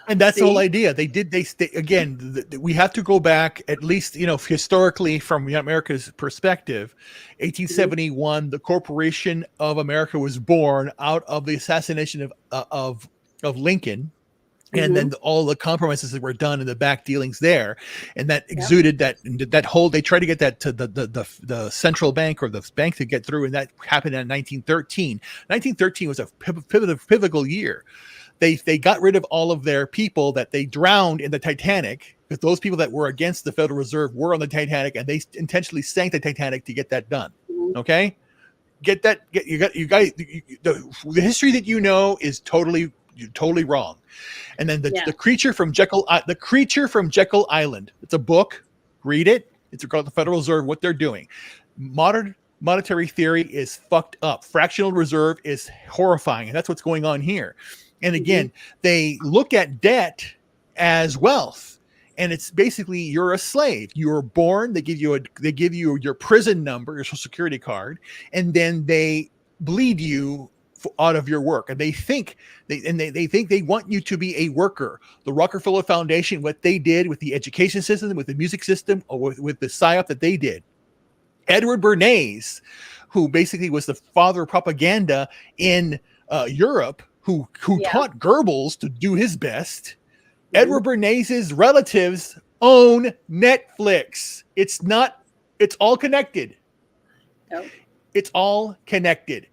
And that's the whole idea. Again, we have to go back at least, historically from America's perspective. 1871, the Corporation of America was born out of the assassination of Lincoln. And then all the compromises that were done in the back dealings there, and that exuded that whole. They tried to get that to the central bank or the bank to get through, and that happened in 1913. 1913 was a pivotal year. They got rid of all of their people that they drowned in the Titanic, because those people that were against the Federal Reserve were on the Titanic, and they intentionally sank the Titanic to get that done. Okay, you guys. The history that you know is totally wrong. And then the creature from Jekyll Island. It's a book. Read it. It's called the Federal Reserve. What they're doing. Modern monetary theory is fucked up. Fractional reserve is horrifying, and that's what's going on here. And again, they look at debt as wealth, and it's basically you're a slave. You were born. They give you your prison number, your social security card, and then they bleed you out of your work, and they think they want you to be a worker. The Rockefeller Foundation, what they did with the education system, with the music system, or with the Syop that they did. Edward Bernays, who basically was the father of propaganda in Europe, who taught Goebbels to do his best. Edward Bernays' relatives own Netflix. It's all connected. It's all connected.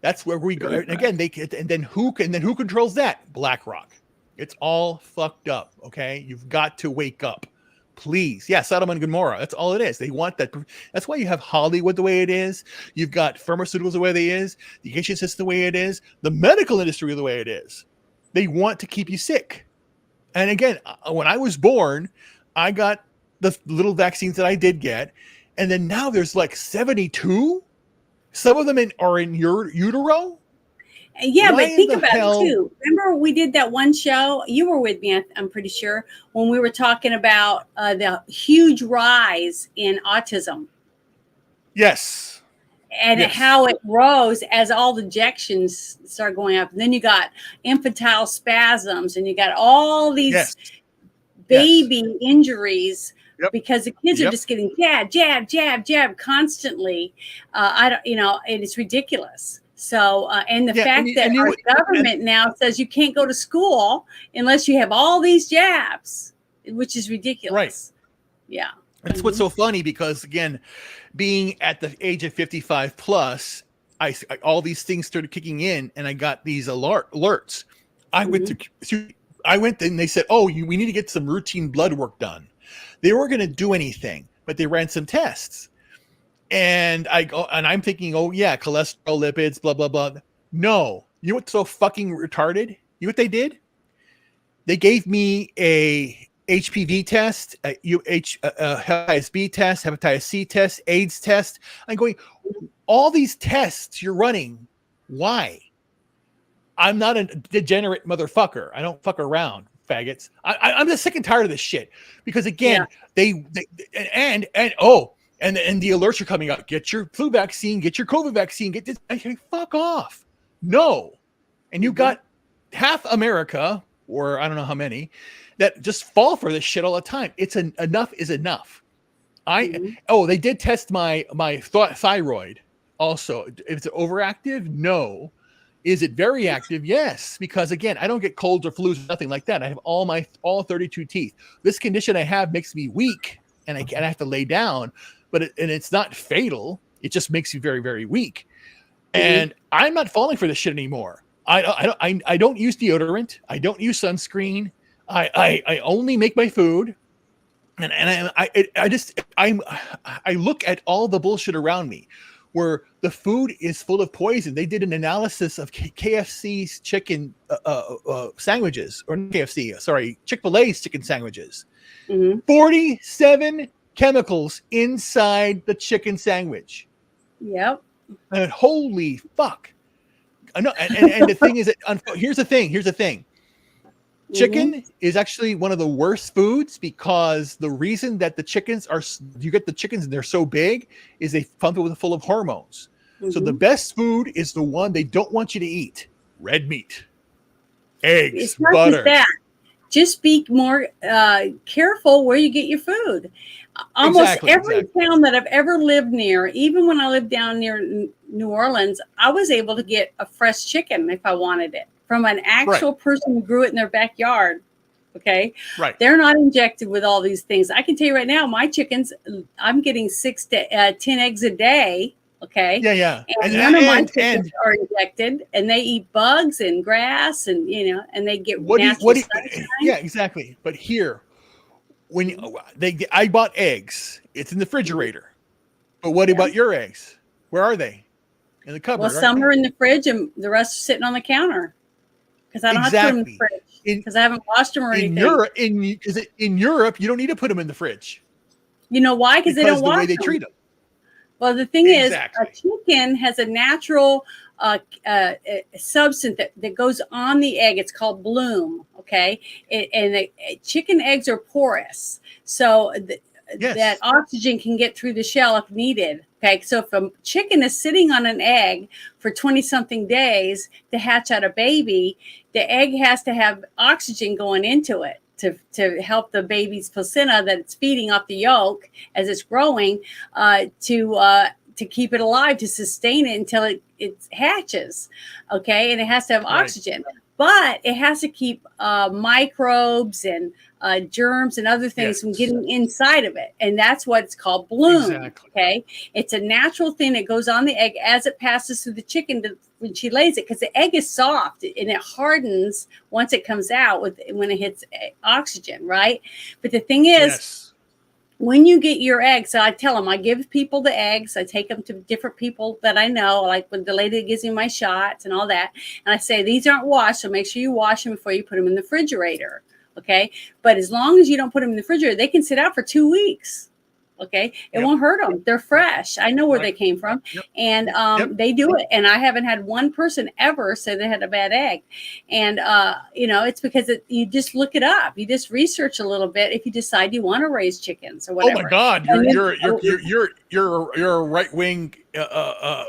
That's where we go. And again, and then who controls that? BlackRock. It's all fucked up. Okay, you've got to wake up, please. Yeah, Sodom and Gomorrah. That's all it is. They want that. That's why you have Hollywood the way it is. You've got pharmaceuticals the way they is. The education system the way it is. The medical industry the way it is. They want to keep you sick. And again, when I was born, I got the little vaccines that I did get, and then now there's like 72. Some of them are in your utero.
Yeah, but think about it too. Remember, we did that one show. You were with me, I'm pretty sure, when we were talking about the huge rise in autism.
Yes.
And how it rose as all the injections started going up. And then you got infantile spasms, and you got all these baby injuries. Because the kids are just getting jab constantly. And it's ridiculous. So, and the fact that our government now says you can't go to school unless you have all these jabs, which is ridiculous.
Right.
Yeah.
That's what's so funny, because again, being at the age of 55 plus, I all these things started kicking in, and I got these alerts. I went and they said, we need to get some routine blood work done. They weren't going to do anything, but they ran some tests. And I'm thinking, cholesterol, lipids, blah, blah, blah. No. You know what's so fucking retarded? You know what they did? They gave me a HPV test, a hepatitis B test, hepatitis C test, AIDS test. I'm going, all these tests you're running, why? I'm not a degenerate motherfucker. I don't fuck around. Faggots. I'm just sick and tired of this shit, because again, and the alerts are coming out. Get your flu vaccine, get your COVID vaccine, get this. I say, fuck off. No. And you got half America, or I don't know how many, that just fall for this shit all the time. Enough is enough. They did test my thyroid also. If it's overactive, no. Is it very active? Yes, because again, I don't get colds or flus, nothing like that. I have all 32 teeth. This condition I have makes me weak, and I have to lay down, but it's not fatal. It just makes you very, very weak. And I'm not falling for this shit anymore. I don't use deodorant. I don't use sunscreen. I only make my food, and I look at all the bullshit around me, where the food is full of poison. They did an analysis of KFC's chicken sandwiches, or KFC, sorry, Chick-fil-A's chicken sandwiches. 47 chemicals inside the chicken sandwich.
Yep.
And holy fuck. I know. And the thing is that here's the thing. Chicken is actually one of the worst foods, because the reason that you get the chickens and they're so big is they pump it full of hormones. So the best food is the one they don't want you to eat: red meat, eggs,
it's not
butter.
Just that. Just be more careful where you get your food. Almost every town that I've ever lived near, even when I lived down near New Orleans, I was able to get a fresh chicken if I wanted it from an actual person who grew it in their backyard. Okay.
Right.
They're not injected with all these things. I can tell you right now, my chickens, I'm getting 6 to 10 eggs a day. Okay.
Yeah.
And none of my chickens are injected, and they eat bugs and grass, and and they get natural sunshine.
Yeah, exactly. But here, when I bought eggs, it's in the refrigerator. But what about your eggs? Where are they? In the cupboard.
Well, some are in the fridge, and the rest are sitting on the counter, because I don't have to put them in the fridge, because I haven't washed them or anything.
In Europe, you don't need to put them in the fridge.
You know why? Because they don't wash
the way they
them.
treat them.
Well, the thing is, a chicken has a natural substance that goes on the egg. It's called bloom. Okay. Chicken eggs are porous. So that oxygen can get through the shell if needed. Okay. So if a chicken is sitting on an egg for 20 something days to hatch out a baby, the egg has to have oxygen going into it to help the baby's placenta that it's feeding off the yolk as it's growing, to keep it alive, to sustain it until it hatches. Okay. And it has to have oxygen, but it has to keep microbes and germs and other things from getting inside of it. And that's what it's called bloom. Exactly. Okay. It's a natural thing that goes on the egg as it passes through the chicken when she lays it, because the egg is soft and it hardens once it comes out when it hits oxygen. Right. But the thing is, when you get your eggs, so I tell them, I give people the eggs. I take them to different people that I know, like with the lady that gives me my shots and all that. And I say, these aren't washed, so make sure you wash them before you put them in the refrigerator. Okay. But as long as you don't put them in the refrigerator, they can sit out for 2 weeks. Okay. It won't hurt them. They're fresh. I know where they came from. And they do it. And I haven't had one person ever say they had a bad egg. And, it's because you just look it up. You just research a little bit if you decide you want to raise chickens or whatever.
Oh my God. You're a right-wing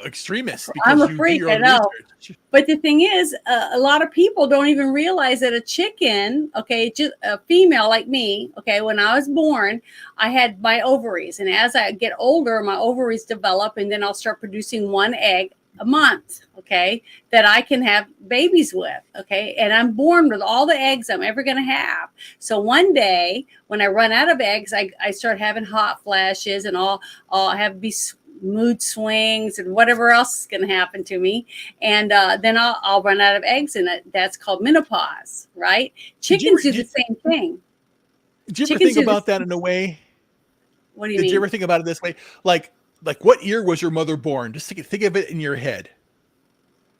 extremist.
I'm a freak, I know. Research. But the thing is, a lot of people don't even realize that a chicken, okay, just a female like me, okay, when I was born, I had my ovaries. And as I get older, my ovaries develop, and then I'll start producing 1 egg a month, okay, that I can have babies with, okay? And I'm born with all the eggs I'm ever going to have. So one day when I run out of eggs, I start having hot flashes, and I'll have mood swings and whatever else is going to happen to me. And then I'll run out of eggs, and that's called menopause, right? Chickens do the same thing.
Did you ever think about that in a way?
What do you mean?
Did you ever think about it this way? Like what year was your mother born? Just think of it in your head.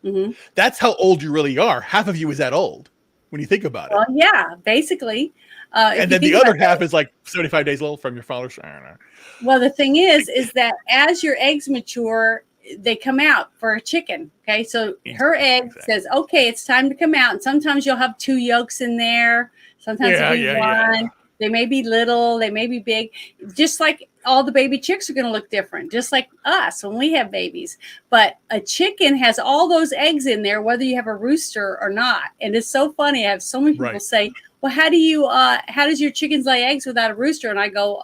Mm-hmm. That's how old you really are. Half of you is that old when you think about it.
Well, yeah, basically.
And then the other half is like 75 days old from your father's. I don't know.
Well, the thing is that as your eggs mature, they come out for a chicken. Okay. So her egg says, okay, it's time to come out. And sometimes you'll have 2 yolks in there. Sometimes it'll be 1. Yeah. They may be little, they may be big. Just like all the baby chicks are going to look different, just like us when we have babies. But a chicken has all those eggs in there, whether you have a rooster or not. And it's so funny. I have so many people say, well, how does your chickens lay eggs without a rooster? And I go,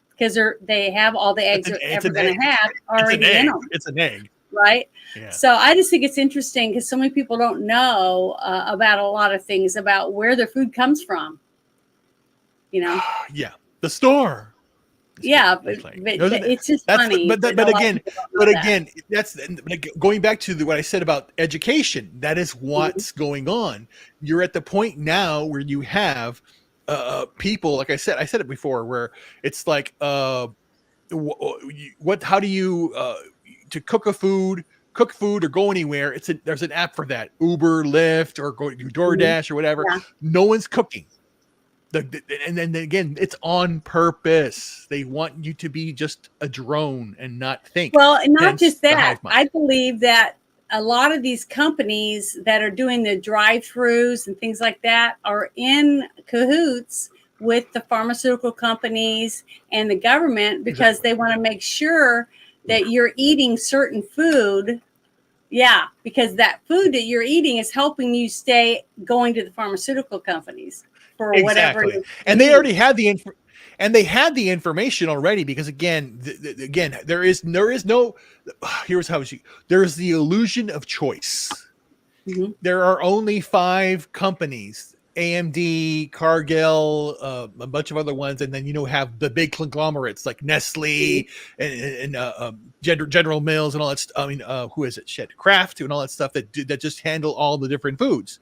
because they have all the eggs they're ever going to have already in them.
It's an egg.
right?
Yeah.
So I just think it's interesting because so many people don't know about a lot of things about where their food comes from. You know?
Yeah, the store.
Yeah, but it's just funny.
But again, that's going back to what I said about education. That is what's going on. You're at the point now where you have people, like I said it before, where it's like, how do you to cook food or go anywhere? There's an app for that, Uber, Lyft, or go to DoorDash or whatever.
Yeah.
No one's cooking. And then again, it's on purpose. They want you to be just a drone and not think.
Well, and not
Hence
just
the
that.
hive mind.
I believe that a lot of these companies that are doing the drive-throughs and things like that are in cahoots with the pharmaceutical companies and the government because they want to make sure that you're eating certain food. Yeah, because that food that you're eating is helping you stay going to the pharmaceutical companies for whatever.
And they already had the information already, because again, there is no. Here's how there is the illusion of choice.
Mm-hmm.
There are only 5 companies: AMD, Cargill, a bunch of other ones, and then have the big conglomerates like Nestle and General Mills and all that stuff. I mean, who is it? Kraft and all that stuff that just handle all the different foods.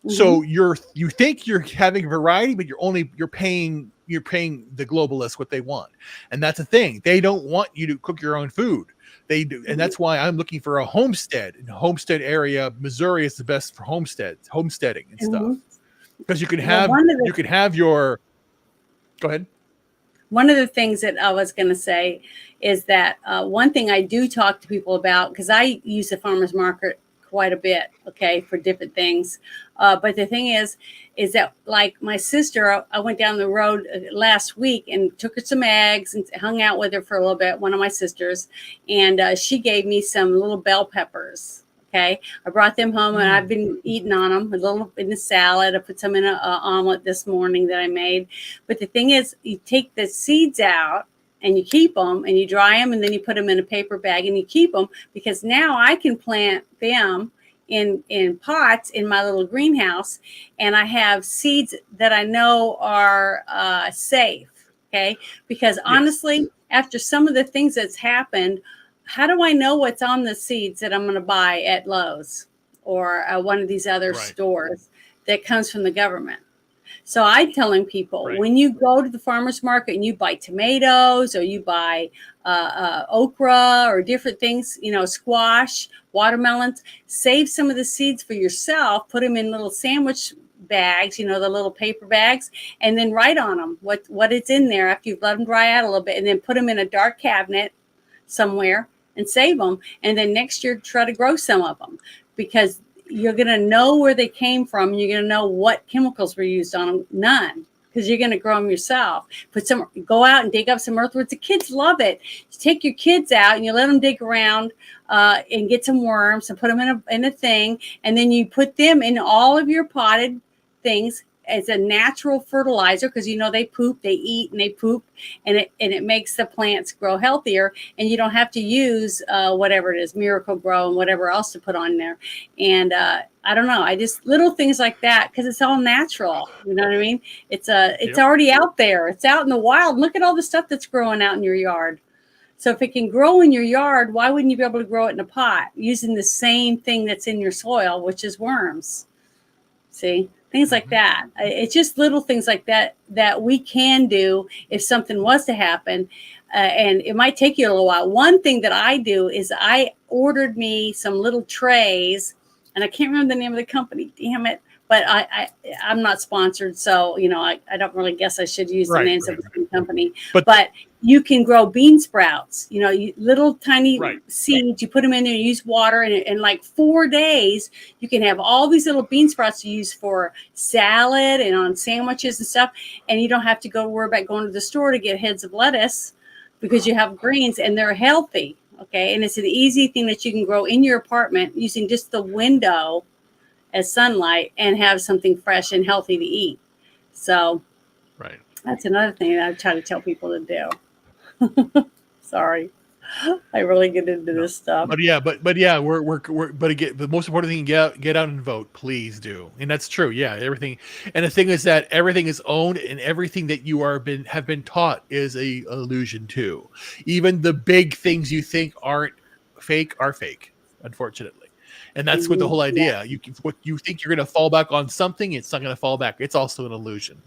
Mm-hmm. So you think you're having variety, but you're paying the globalists what they want, and that's the thing. They don't want you to cook your own food. They do, and that's why I'm looking for a homestead in the homestead area. Missouri is the best for homesteading and stuff, because you can have your. Go ahead.
One of the things that I was going to say is that one thing I do talk to people about, because I use the farmers market quite a bit, okay, for different things. But the thing is that, like my sister, I went down the road last week and took her some eggs and hung out with her for a little bit, one of my sisters, and she gave me some little bell peppers. Okay, I brought them home and I've been eating on them, a little in the salad. I put some in an omelet this morning that I made. But the thing is, you take the seeds out and you keep them and you dry them, and then you put them in a paper bag and you keep them, because now I can plant them in pots in my little greenhouse, and I have seeds that I know are safe. Okay, because honestly, after some of the things that's happened, how do I know what's on the seeds that I'm going to buy at Lowe's or one of these other stores that comes from the government? So I'm telling people, when you go to the farmer's market and you buy tomatoes or you buy okra or different things, squash, watermelons, save some of the seeds for yourself, put them in little sandwich bags, the little paper bags, and then write on them what it's in there after you've let them dry out a little bit, and then put them in a dark cabinet somewhere and save them. And then next year, try to grow some of them, because you're going to know where they came from. You're going to know what chemicals were used on them. None, because you're going to grow them yourself. Go out and dig up some earthworms. The kids love it. You take your kids out and you let them dig around and get some worms and put them in a thing. And then you put them in all of your potted things as a natural fertilizer, because they poop, they eat, and they poop, and it makes the plants grow healthier, and you don't have to use whatever it is, Miracle Grow and whatever else to put on there. And I don't know, I just little things like that, because it's all natural. You know what I mean? It's already out there. It's out in the wild. Look at all the stuff that's growing out in your yard. So if it can grow in your yard, why wouldn't you be able to grow it in a pot using the same thing that's in your soil, which is worms? See? Things like that. It's just little things like that we can do if something was to happen. And it might take you a little while. One thing that I do is I ordered me some little trays, and I can't remember the name of the company. Damn it. But I'm not sponsored, so I don't really guess I should use the names of the same company. But you can grow bean sprouts. Little tiny seeds. You put them in there, and use water, and in like 4 days, you can have all these little bean sprouts to use for salad and on sandwiches and stuff. And you don't have to worry about going to the store to get heads of lettuce, because you have greens and they're healthy. Okay, and it's an easy thing that you can grow in your apartment using just the window as sunlight, and have something fresh and healthy to eat. So that's another thing that I try to tell people to do. Sorry. I really get into this stuff.
But yeah, we're but again, the most important thing, get out and vote, please do. And that's true. Yeah, everything. And the thing is that everything is owned, and everything that you have been taught is a illusion too. Even the big things you think aren't fake are fake, unfortunately. And that's what the whole idea. What you think you're going to fall back on something, it's not going to fall back. It's also an illusion.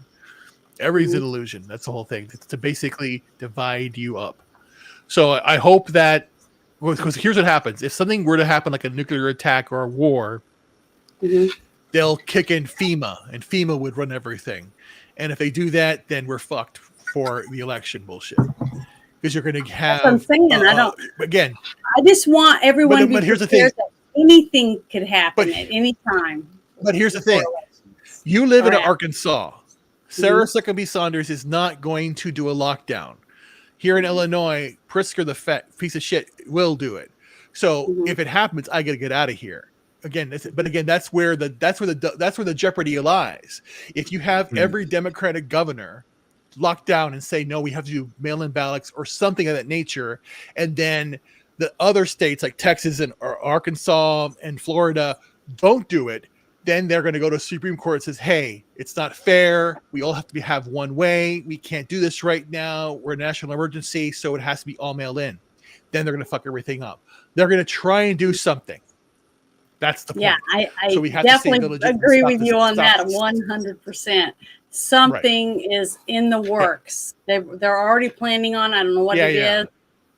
Everything's an illusion. That's the whole thing. It's to basically divide you up. So I hope that, because here's what happens. If something were to happen, like a nuclear attack or a war, they'll kick in FEMA, and FEMA would run everything. And if they do that, then we're fucked for the election bullshit. Because you're going to have...
That's what I'm saying. I don't...
Again...
I just want everyone to be
here's the thing.
that anything could happen at any time.
But here's the thing. You live in Arkansas. Sarah Huckabee Sanders is not going to do a lockdown. Here in Illinois, Pritzker, the fat piece of shit, will do it. So if it happens, I got to get out of here. Again, that's where the jeopardy lies. If you have every Democratic governor locked down and say, no, we have to do mail-in ballots or something of that nature, and then the other states like Texas and Arkansas and Florida don't do it, then they're going to go to the Supreme Court and says, hey, it's not fair. We all have to have one way. We can't do this right now. We're a national emergency, so it has to be all mail in. Then they're going to fuck everything up. They're going to try and do something. That's the point.
Yeah, I definitely agree with you on that 100%. Something is in the works. They're already planning on. I don't know what it is,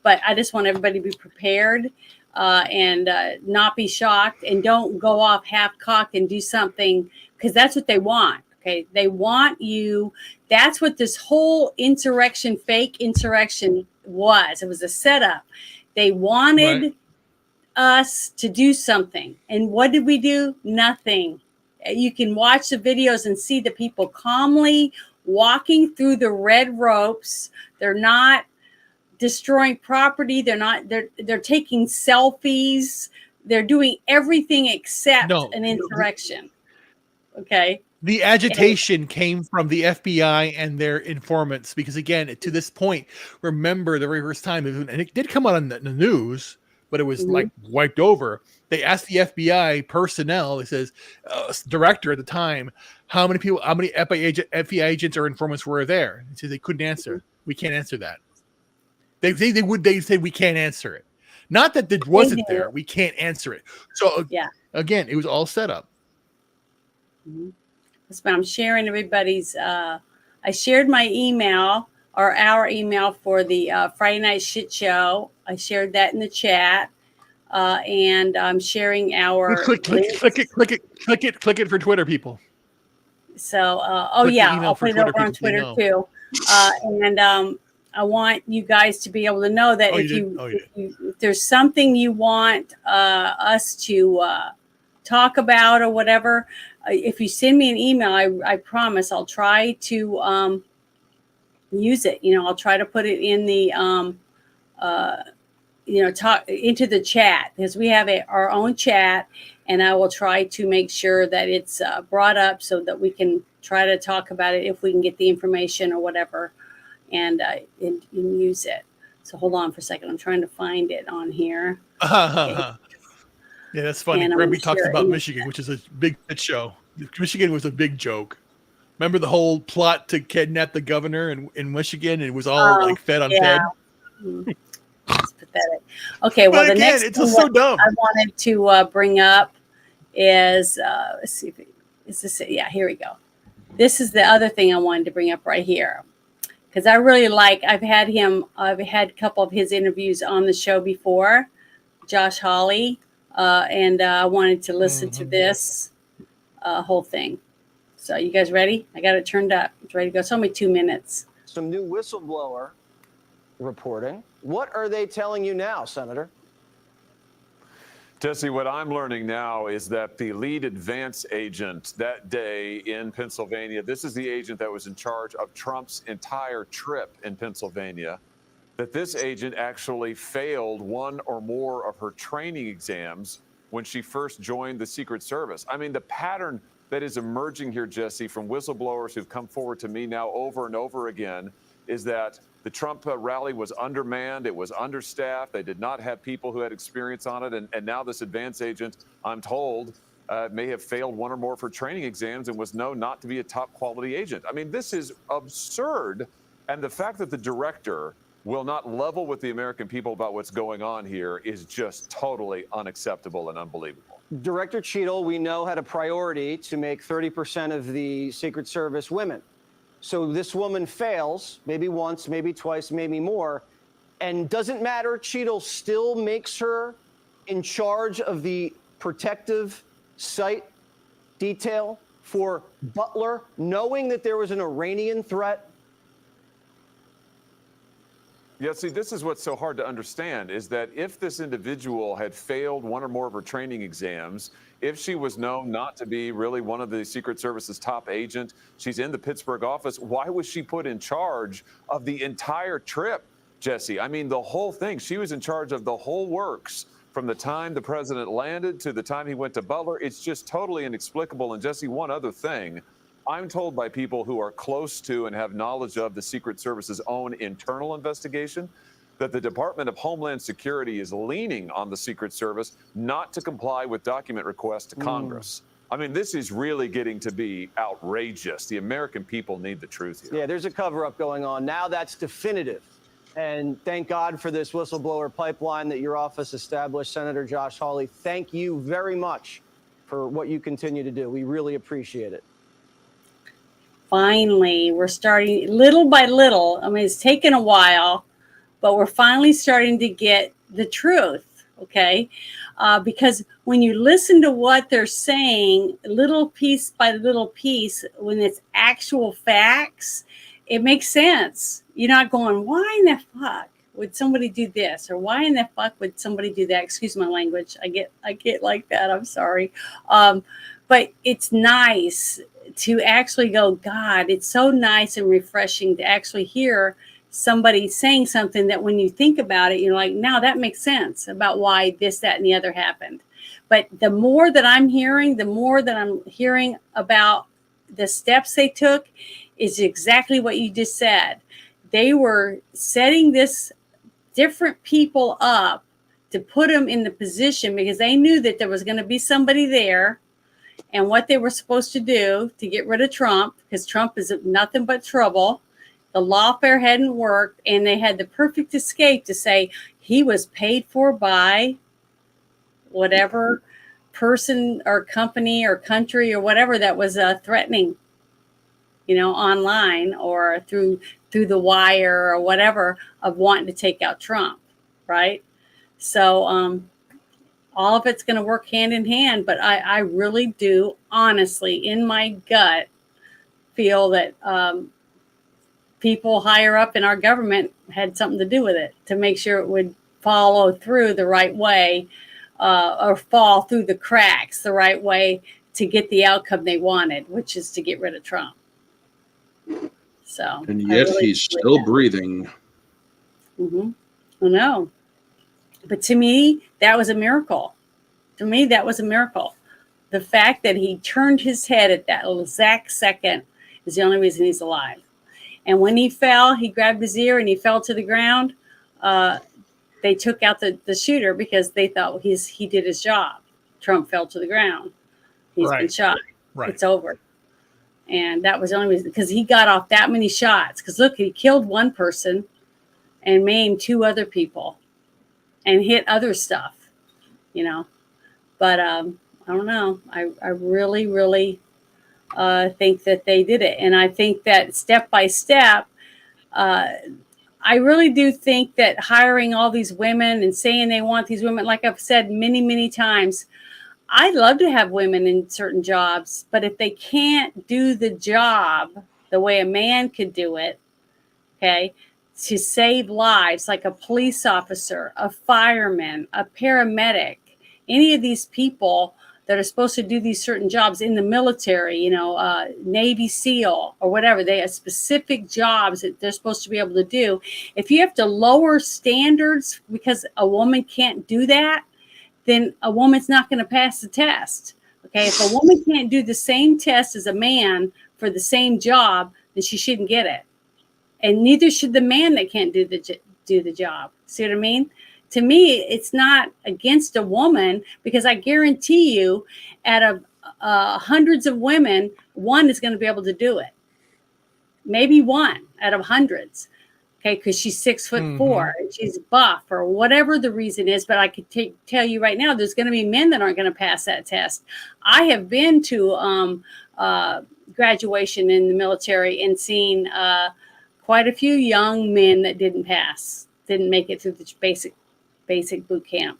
but I just want everybody to be prepared. And not be shocked, and don't go off half-cocked and do something, because that's what they want. Okay, they want you. That's what this whole fake insurrection was. It was a setup. They wanted us to do something, and what did we do? Nothing. You can watch the videos and see the people calmly walking through the red ropes. They're not destroying property. They're taking selfies. They're doing everything except an insurrection. Okay.
The agitation came from the FBI and their informants, because again, to this point, remember the very first time, and it did come out on the news, but it was like wiped over. They asked the FBI personnel, it says, director at the time, how many FBI agents or informants were there? He said they couldn't answer. We can't answer that. They say we can't answer it. Not that it wasn't there. We can't answer it. So again, it was all set up.
I'm sharing everybody's. I shared my email, or our email, for the Friday Night Shit Show. I shared that in the chat, and I'm sharing our.
Click it for Twitter, people.
So, I'll put it over on Twitter too, and I want you guys to be able to know that if there's something you want us to talk about or whatever, if you send me an email, I promise I'll try to use it. I'll try to put it in the talk into the chat, because we have our own chat, and I will try to make sure that it's brought up so that we can try to talk about it if we can get the information or whatever. And use it. So hold on for a second. I'm trying to find it on here. Okay.
Yeah, that's funny. Remy talks about Michigan, which is a big shit show. Michigan was a big joke. Remember the whole plot to kidnap the governor in Michigan? It was all fed on fed.
It's pathetic. Okay, well, the next
it's so dumb.
I wanted to bring up is let's see if is this it? Yeah, here we go. This is the other thing I wanted to bring up right here, because I really I've had a couple of his interviews on the show before, Josh Hawley, and I wanted to listen to this whole thing. So you guys ready? I got it turned up. It's ready to go. It's only 2 minutes.
Some new whistleblower reporting. What are they telling you now, Senator?
Jesse, what I'm learning now is that the lead advance agent that day in Pennsylvania, this is the agent that was in charge of Trump's entire trip in Pennsylvania, that this agent actually failed one or more of her training exams when she first joined the Secret Service. I mean, the pattern that is emerging here, Jesse, from whistleblowers who've come forward to me now over and over again, is that the Trump rally was undermanned. It was understaffed. They did not have people who had experience on it. And now this advance agent, I'm told, may have failed one or more of her training exams and was known not to be a top quality agent. I mean, this is absurd. And the fact that the director will not level with the American people about what's going on here is just totally unacceptable and unbelievable.
Director Cheadle, we know, had a priority to make 30% of the Secret Service women. So this woman fails, maybe once, maybe twice, maybe more. And doesn't matter, Cheadle still makes her in charge of the protective site detail for Butler, knowing that there was an Iranian threat.
Yeah, see, this is what's so hard to understand is that if this individual had failed one or more of her training exams, if she was known not to be really one of the Secret Service's top agent, she's in the Pittsburgh office, why was she put in charge of the entire trip, Jesse? I mean, the whole thing. She was in charge of the whole works from the time the president landed to the time he went to Butler. It's just totally inexplicable. And Jesse, one other thing. I'm told by people who are close to and have knowledge of the Secret Service's own internal investigation that the Department of Homeland Security is leaning on the Secret Service not to comply with document requests to Congress. I mean, this is really getting to be outrageous. The American people need the truth here.
Yeah, there's a cover-up going on. Now that's definitive. And thank God for this whistleblower pipeline that your office established. Senator Josh Hawley, thank you very much for what you continue to do. We really appreciate it.
Finally, we're starting little by little. I mean, it's taken a while, but we're finally starting to get the truth, okay? Because when you listen to what they're saying, little piece by little piece, when it's actual facts, it makes sense. You're not going, why in the fuck would somebody do this? Or why in the fuck would somebody do that? Excuse my language. I get like that. I'm sorry. But it's nice to actually go, God, it's so nice and refreshing to actually hear somebody saying something that when you think about it, you're like, now that makes sense about why this, that, and the other happened. But the more that I'm hearing, about the steps they took is exactly what you just said. They were setting this different people up to put them in the position because they knew that there was going to be somebody there and what they were supposed to do to get rid of Trump, because Trump is nothing but trouble. The lawfare hadn't worked, and they had the perfect escape to say he was paid for by whatever person or company or country or whatever that was threatening, online or through the wire or whatever of wanting to take out Trump, right? So all of it's going to work hand in hand, but I really do, honestly, in my gut, feel that people higher up in our government had something to do with it to make sure it would follow through the right way or fall through the cracks the right way to get the outcome they wanted, which is to get rid of Trump. So,
and yet he's still breathing.
I know. But to me, that was a miracle. The fact that he turned his head at that exact second is the only reason he's alive. And when he fell, he grabbed his ear and he fell to the ground. They took out the shooter because they thought he did his job. Trump fell to the ground. He's been shot. Right. It's over. And that was the only reason, because he got off that many shots. Because look, he killed one person and maimed 2 other people and hit other stuff, But I don't know. I really, really think that they did it. And I think that step by step, I really do think that hiring all these women and saying they want these women, like I've said many, many times, I'd love to have women in certain jobs, but if they can't do the job the way a man could do it, okay, to save lives, like a police officer, a fireman, a paramedic, any of these people that are supposed to do these certain jobs in the military, Navy SEAL or whatever, they have specific jobs that they're supposed to be able to do. If you have to lower standards because a woman can't do that, then a woman's not going to pass the test. Okay, if a woman can't do the same test as a man for the same job, then she shouldn't get it. and neither should the man that can't do the job. See what I mean? To me, it's not against a woman, because I guarantee you, out of hundreds of women, one is going to be able to do it. Maybe one out of hundreds. Okay, because she's 6'4" and she's buff or whatever the reason is. But I could tell you right now, there's going to be men that aren't going to pass that test. I have been to graduation in the military and seen quite a few young men that didn't make it through the basic boot camp.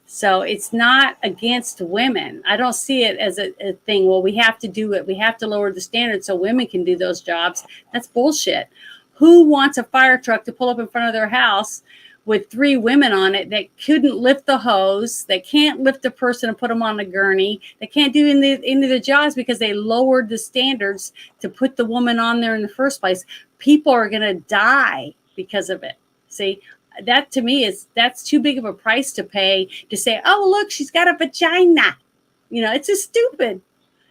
So it's not against women. I don't see it as a thing. Well, we have to do it. We have to lower the standards so women can do those jobs. That's bullshit. Who wants a fire truck to pull up in front of their house with 3 women on it that couldn't lift the hose, that can't lift a person and put them on a gurney, that can't do any of the jobs because they lowered the standards to put the woman on there in the first place? People are going to die because of it. See, that to me that's too big of a price to pay to say, oh, look, she's got a vagina. It's just stupid.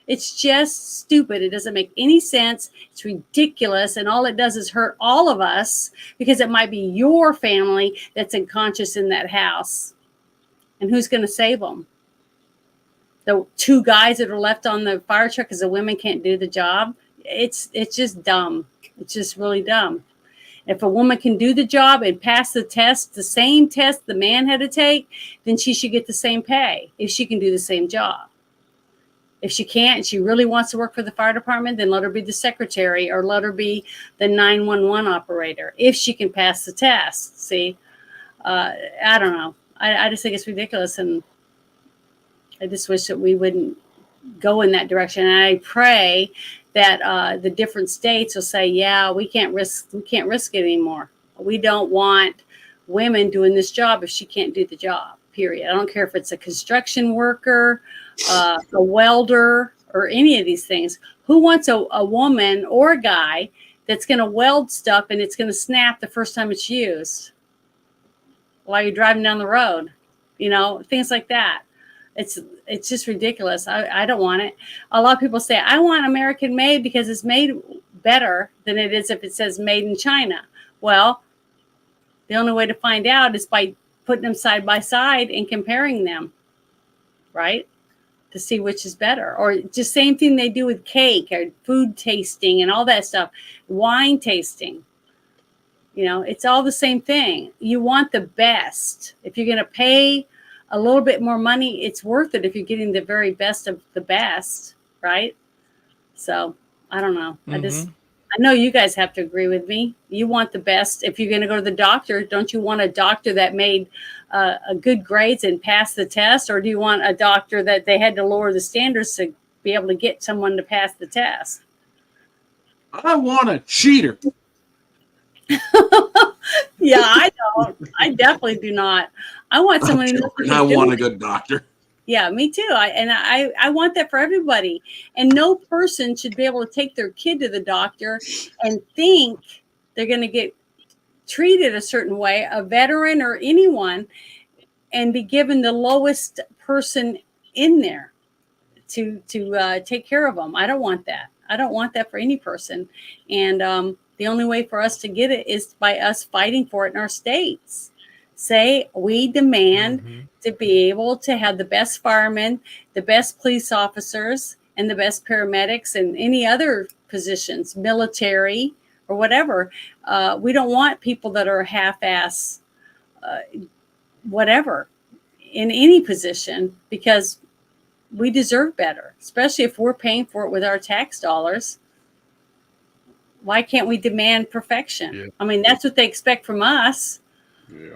It's just stupid. It doesn't make any sense. It's ridiculous. And all it does is hurt all of us, because it might be your family that's unconscious in that house. And who's going to save them? The 2 guys that are left on the fire truck because the women can't do the job. It's just dumb. It's just really dumb. If a woman can do the job and pass the test, the same test the man had to take, then she should get the same pay if she can do the same job. If she can't, and she really wants to work for the fire department, then let her be the secretary or let her be the 911 operator if she can pass the test. See, I don't know. I just think it's ridiculous, and I just wish that we wouldn't go in that direction. And I pray that the different states will say, yeah, we can't risk it anymore. We don't want women doing this job if she can't do the job, period. I don't care if it's a construction worker, a welder, or any of these things. Who wants a woman or a guy that's going to weld stuff and it's going to snap the first time it's used while you're driving down the road? Things like that. It's just ridiculous. I don't want it. A lot of people say, I want American made because it's made better than it is if it says made in China. Well, the only way to find out is by putting them side by side and comparing them, right? To see which is better. Or just same thing they do with cake or food tasting and all that stuff. Wine tasting. It's all the same thing. You want the best. If you're going to pay a little bit more money, it's worth it if you're getting the very best of the best, right? So I don't know. I know you guys have to agree with me. You want the best. If you're going to go to the doctor, don't you want a doctor that made a good grades and passed the test? Or do you want a doctor that they had to lower the standards to be able to get someone to pass the test?
I want a cheater.
Yeah, I don't. I definitely do not. I want someone who knows what they're doing.
I want a good doctor.
Yeah, me too. I want that for everybody. And no person should be able to take their kid to the doctor and think they're going to get treated a certain way, a veteran or anyone, and be given the lowest person in there to take care of them. I don't want that. I don't want that for any person. And the only way for us to get it is by us fighting for it in our states. Say we demand to be able to have the best firemen, the best police officers, and the best paramedics and any other positions, military or whatever. We don't want people that are half-ass, whatever, in any position, because we deserve better, especially if we're paying for it with our tax dollars. Why can't we demand perfection? Yeah. I mean, that's what they expect from us.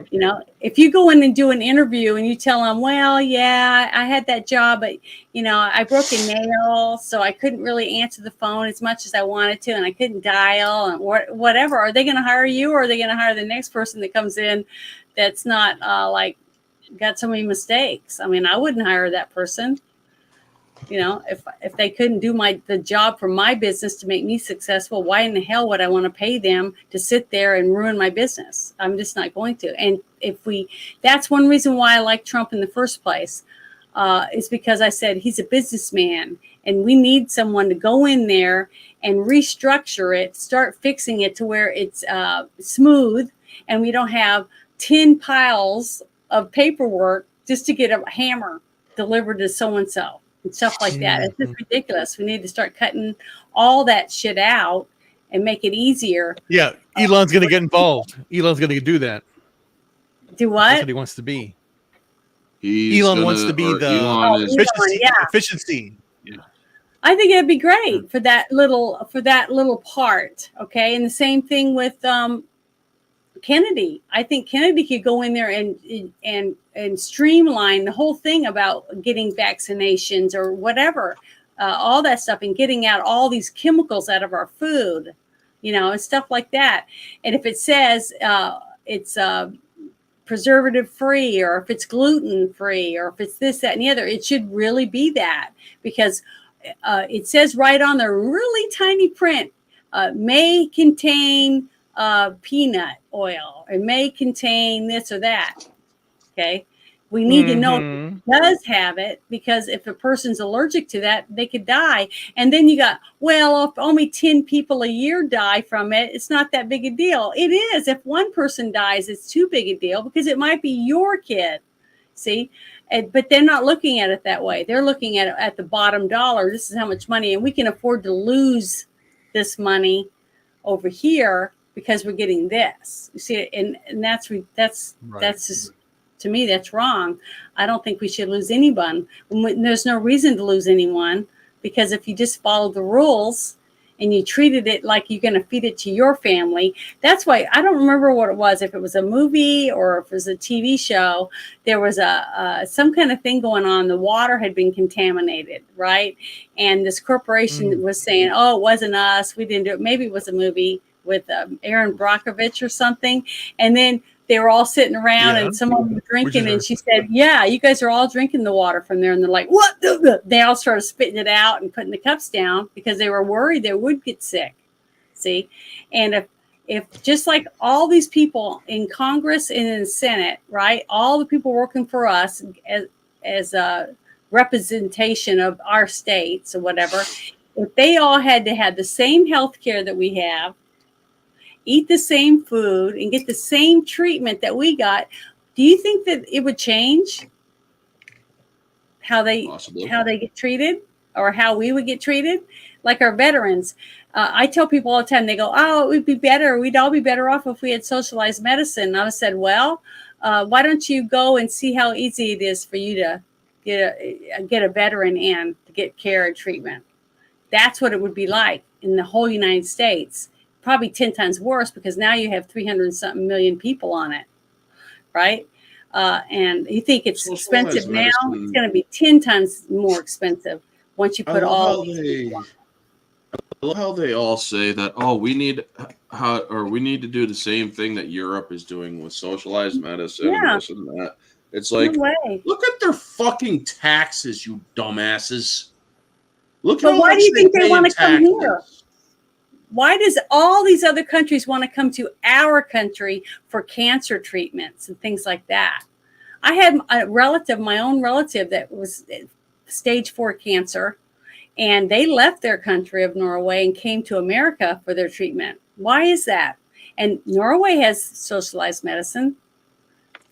Yeah. If you go in and do an interview and you tell them, well, yeah, I had that job, but, I broke a nail, so I couldn't really answer the phone as much as I wanted to, and I couldn't dial and whatever. Are they going to hire you, or are they going to hire the next person that comes in that's not got so many mistakes? I mean, I wouldn't hire that person. If they couldn't do the job for my business to make me successful, why in the hell would I want to pay them to sit there and ruin my business? I'm just not going to. And that's one reason why I like Trump in the first place, is because I said he's a businessman And we need someone to go in there and restructure it, start fixing it to where it's smooth, and we don't have 10 piles of paperwork just to get a hammer delivered to so-and-so and stuff like that. It's just ridiculous. We need to start cutting all that shit out and make it easier.
Yeah, Elon's going to get involved. Elon's going to do that.
Do what?
That's what he wants to be.
Elon
wants to be the efficiency.
Yeah.
I think it'd be great for that little part. Okay. And the same thing with Kennedy. I think Kennedy could go in there and streamline the whole thing about getting vaccinations or whatever, all that stuff, and getting out all these chemicals out of our food, and stuff like that. And if it says it's preservative free, or if it's gluten free, or if it's this, that, and the other, it should really be that, because it says right on the really tiny print, may contain peanut oil, it may contain this or that. Okay. We need to know if it does have it, because if a person's allergic to that, they could die. And then you got, well, if only 10 people a year die from it, it's not that big a deal. It is. If one person dies, it's too big a deal, because it might be your kid. See? But they're not looking at it that way. They're looking at it at the bottom dollar. This is how much money, and we can afford to lose this money over here because we're getting this. You see, and that's just, to me, that's wrong. I don't think we should lose anyone. There's no reason to lose anyone, because if you just follow the rules and you treated it like you're going to feed it to your family, that's why I don't remember what it was, if it was a movie or if it was a TV show. There was some kind of thing going on. The water had been contaminated, right? And this corporation was saying, oh, it wasn't us. We didn't do it. Maybe it was a movie with Aaron Brockovich or something. And then they were all sitting around and someone was drinking, and she said, yeah, you guys are all drinking the water from there. And they're like, what? They all started spitting it out and putting the cups down because they were worried they would get sick. See? And if just like all these people in Congress and in the Senate, right, all the people working for us as a representation of our states or whatever, if they all had to have the same health care that we have, eat the same food, and get the same treatment that we got, do you think that it would change how they get treated, or how we would get treated? Like our veterans, I tell people all the time, they go, oh, it would be better, we'd all be better off if we had socialized medicine. And I said, well, why don't you go and see how easy it is for you to get a veteran in to get care and treatment? That's what it would be like in the whole United States. Probably 10 times worse, because now you have 300-something million people on it, right? And you think it's expensive now? It's going to be 10 times more expensive once you put all these people on.
I love how they all say that, oh, we need to do the same thing that Europe is doing with socialized medicine and this and that. It's like,
no way.
Look at their fucking taxes, you dumbasses. Look
but
how
why
much
do you think they want to come
taxes.
here? Why does all these other countries want to come to our country for cancer treatments and things like that? I had my own relative that was stage 4 cancer, and they left their country of Norway and came to America for their treatment. Why is that? And Norway has socialized medicine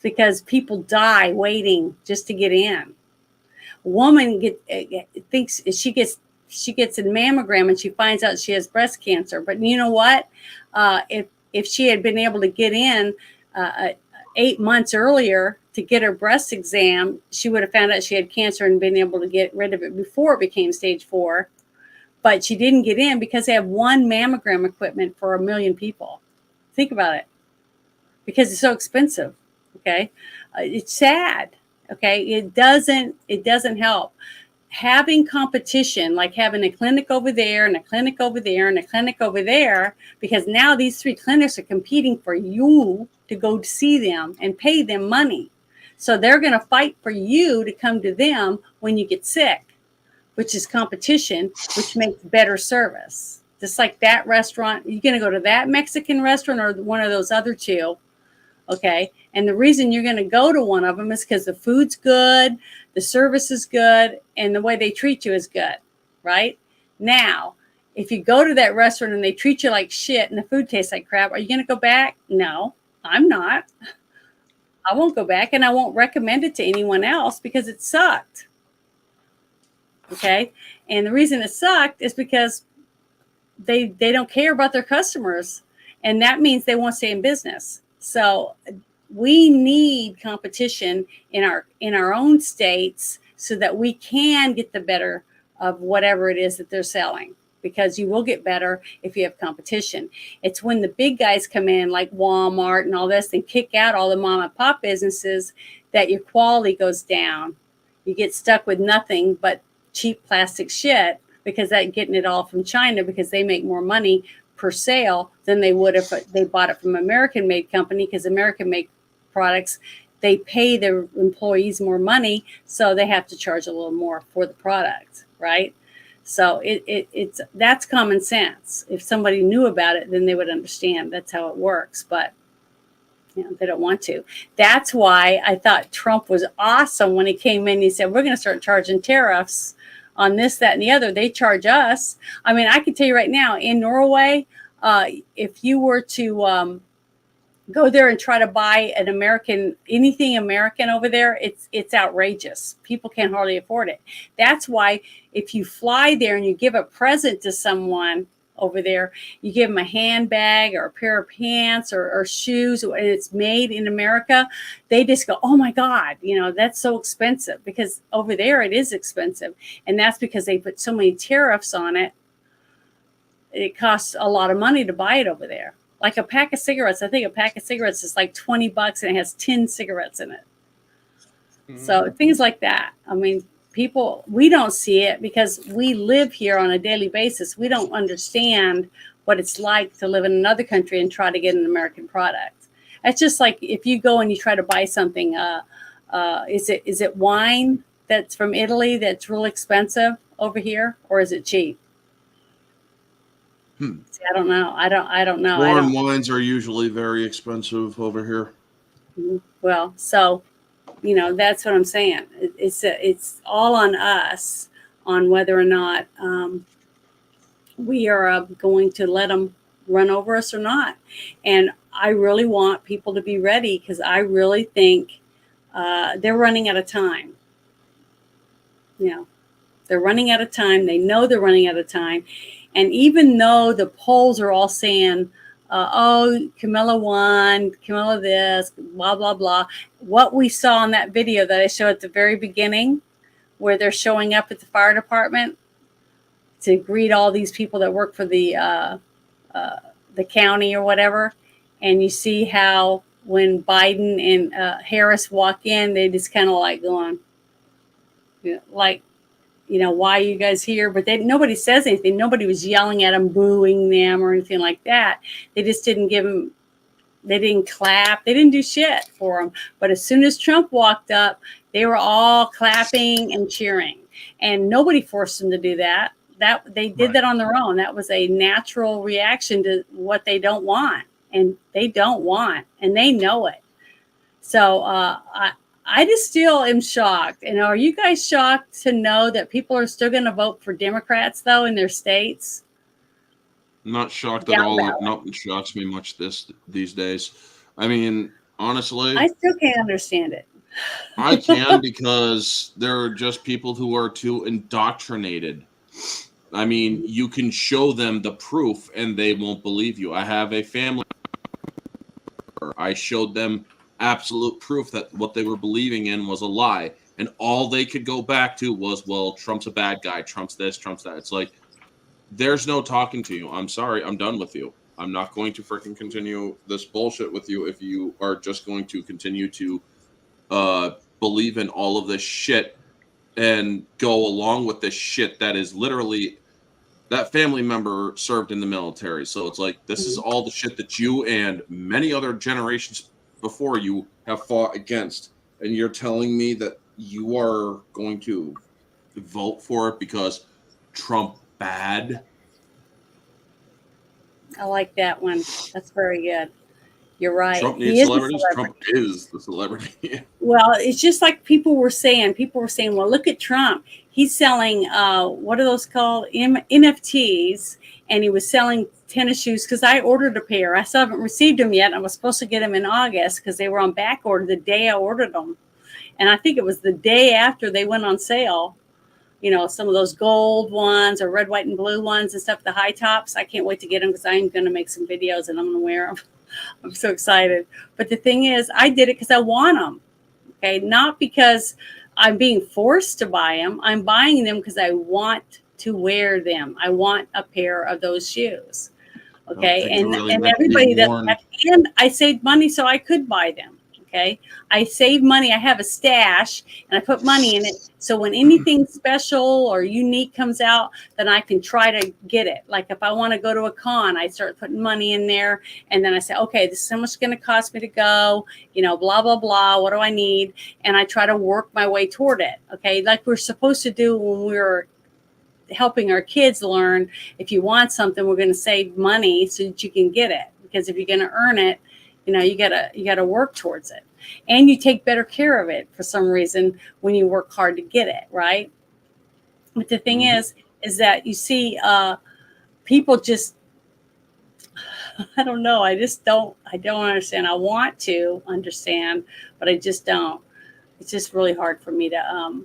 because people die waiting just to get in. A woman thinks she gets a mammogram and she finds out she has breast cancer. But you know what? If she had been able to get in 8 months earlier to get her breast exam, she would have found out she had cancer and been able to get rid of it before it became stage 4. But she didn't get in because they have one mammogram equipment for 1 million people. Think about it. Because it's so expensive. Okay. It's sad. Okay. It doesn't help. Having competition, like having a clinic over there and a clinic over there and a clinic over there, because now these 3 clinics are competing for you to go see them and pay them money. So they're going to fight for you to come to them when you get sick, which is competition, which makes better service. Just like that restaurant, you're going to go to that Mexican restaurant or one of those other 2. Okay. And the reason you're going to go to one of them is because the food's good, the service is good, and the way they treat you is good. right? Now, if you go to that restaurant and they treat you like shit and the food tastes like crap, are you going to go back? No, I'm not. I won't go back, and I won't recommend it to anyone else because it sucked. Okay. And the reason it sucked is because they don't care about their customers, and that means they won't stay in business. So we need competition in our own states so that we can get the better of whatever it is that they're selling, because you will get better if you have competition. It's when the big guys come in like Walmart and all this and kick out all the mom and pop businesses that your quality goes down. You get stuck with nothing but cheap plastic shit, because they're getting it all from China because they make more money per sale than they would if they bought it from an American-made company, because American-made products, they pay their employees more money, so they have to charge a little more for the product, right? So it's that's common sense. If somebody knew about it, then they would understand that's how it works. But they don't want to. That's why I thought Trump was awesome when he came in. He said, we're going to start charging tariffs on this, that, and the other. They charge us. I mean, I can tell you right now, in Norway, if you were to go there and try to buy anything American over there, it's outrageous. People can't hardly afford it. That's why if you fly there and you give a present to someone over there, you give them a handbag or a pair of pants or shoes, and it's made in America, they just go, oh my God, that's so expensive, because over there it is expensive. And that's because they put so many tariffs on it. It costs a lot of money to buy it over there. Like a pack of cigarettes, I think a pack of cigarettes is like $20 and it has 10 cigarettes in it. Mm-hmm. So things like that. I mean, we don't see it because we live here on a daily basis. We don't understand what it's like to live in another country and try to get an American product. It's just like if you go and you try to buy something, is it wine that's from Italy that's real expensive over here, or is it cheap? See, I don't know. I don't know.
Foreign wines are usually very expensive over here.
Well, so that's what I'm saying. It's all on us on whether or not we are going to let them run over us or not. And I really want people to be ready, because I really think they're running out of time. They're running out of time. They know they're running out of time. And even though the polls are all saying, Camilla won, Camilla this, blah, blah, blah. What we saw in that video that I showed at the very beginning, where they're showing up at the fire department to greet all these people that work for the county or whatever. And you see how when Biden and Harris walk in, they just kind of like going, why are you guys here? But nobody says anything. Nobody was yelling at them, booing them or anything like that. They just didn't they didn't clap. They didn't do shit for them. But as soon as Trump walked up, they were all clapping and cheering. And nobody forced them to do that. They did that on their own. That was a natural reaction to what they don't want. And they don't want. And they know it. So I just still am shocked. And are you guys shocked to know that people are still going to vote for Democrats, though, in their states?
Not shocked at all. Nothing shocks me much these days. I mean, honestly,
I still can't understand it.
I can, because there are just people who are too indoctrinated. I mean, you can show them the proof and they won't believe you. I have a family. I showed them absolute proof that what they were believing in was a lie, and all they could go back to was, well, Trump's a bad guy, Trump's this, Trump's that. It's like, there's no talking to you. I'm sorry, I'm done with you. I'm not going to freaking continue this bullshit with you if you are just going to continue to believe in all of this shit and go along with this shit that is literally, that family member served in the military. So it's like, this is all the shit that you and many other generations before you have fought against, and you're telling me that you are going to vote for it because Trump bad?
I like that one. That's very good. You're right.
Trump needs celebrities. Trump is the celebrity.
Well, it's just like people were saying. People were saying, well, look at Trump. he's selling what are those called, NFTs, and he was selling tennis shoes because I ordered a pair. I still haven't received them yet. I was supposed to get them in August because they were on back order the day I ordered them, and I think it was the day after they went on sale. You know, some of those gold ones or red, white, and blue ones and stuff, the high tops. I can't wait to get them because I'm going to make some videos and I'm going to wear them. I'm so excited. But the thing is, I did it because I want them. Okay. Not because I'm being forced to buy them. I'm buying them because I want to wear them. I want a pair of those shoes. Okay. And everybody doesn't have, and I saved money so I could buy them. Okay. I save money. I have a stash and I put money in it. So when anything special or unique comes out, then I can try to get it. Like if I want to go to a con, I start putting money in there. And then I say, okay, this is how much it's going to cost me to go, you know, blah, blah, blah. What do I need? And I try to work my way toward it. Okay. Like we're supposed to do when we're helping our kids learn. If you want something, we're going to save money so that you can get it. Because if you're going to earn it, you know, you gotta work towards it, and you take better care of it for some reason when you work hard to get it, right? But the thing is that you see, people just, I don't know. I don't understand. I want to understand, but I just don't. It's just really hard for me to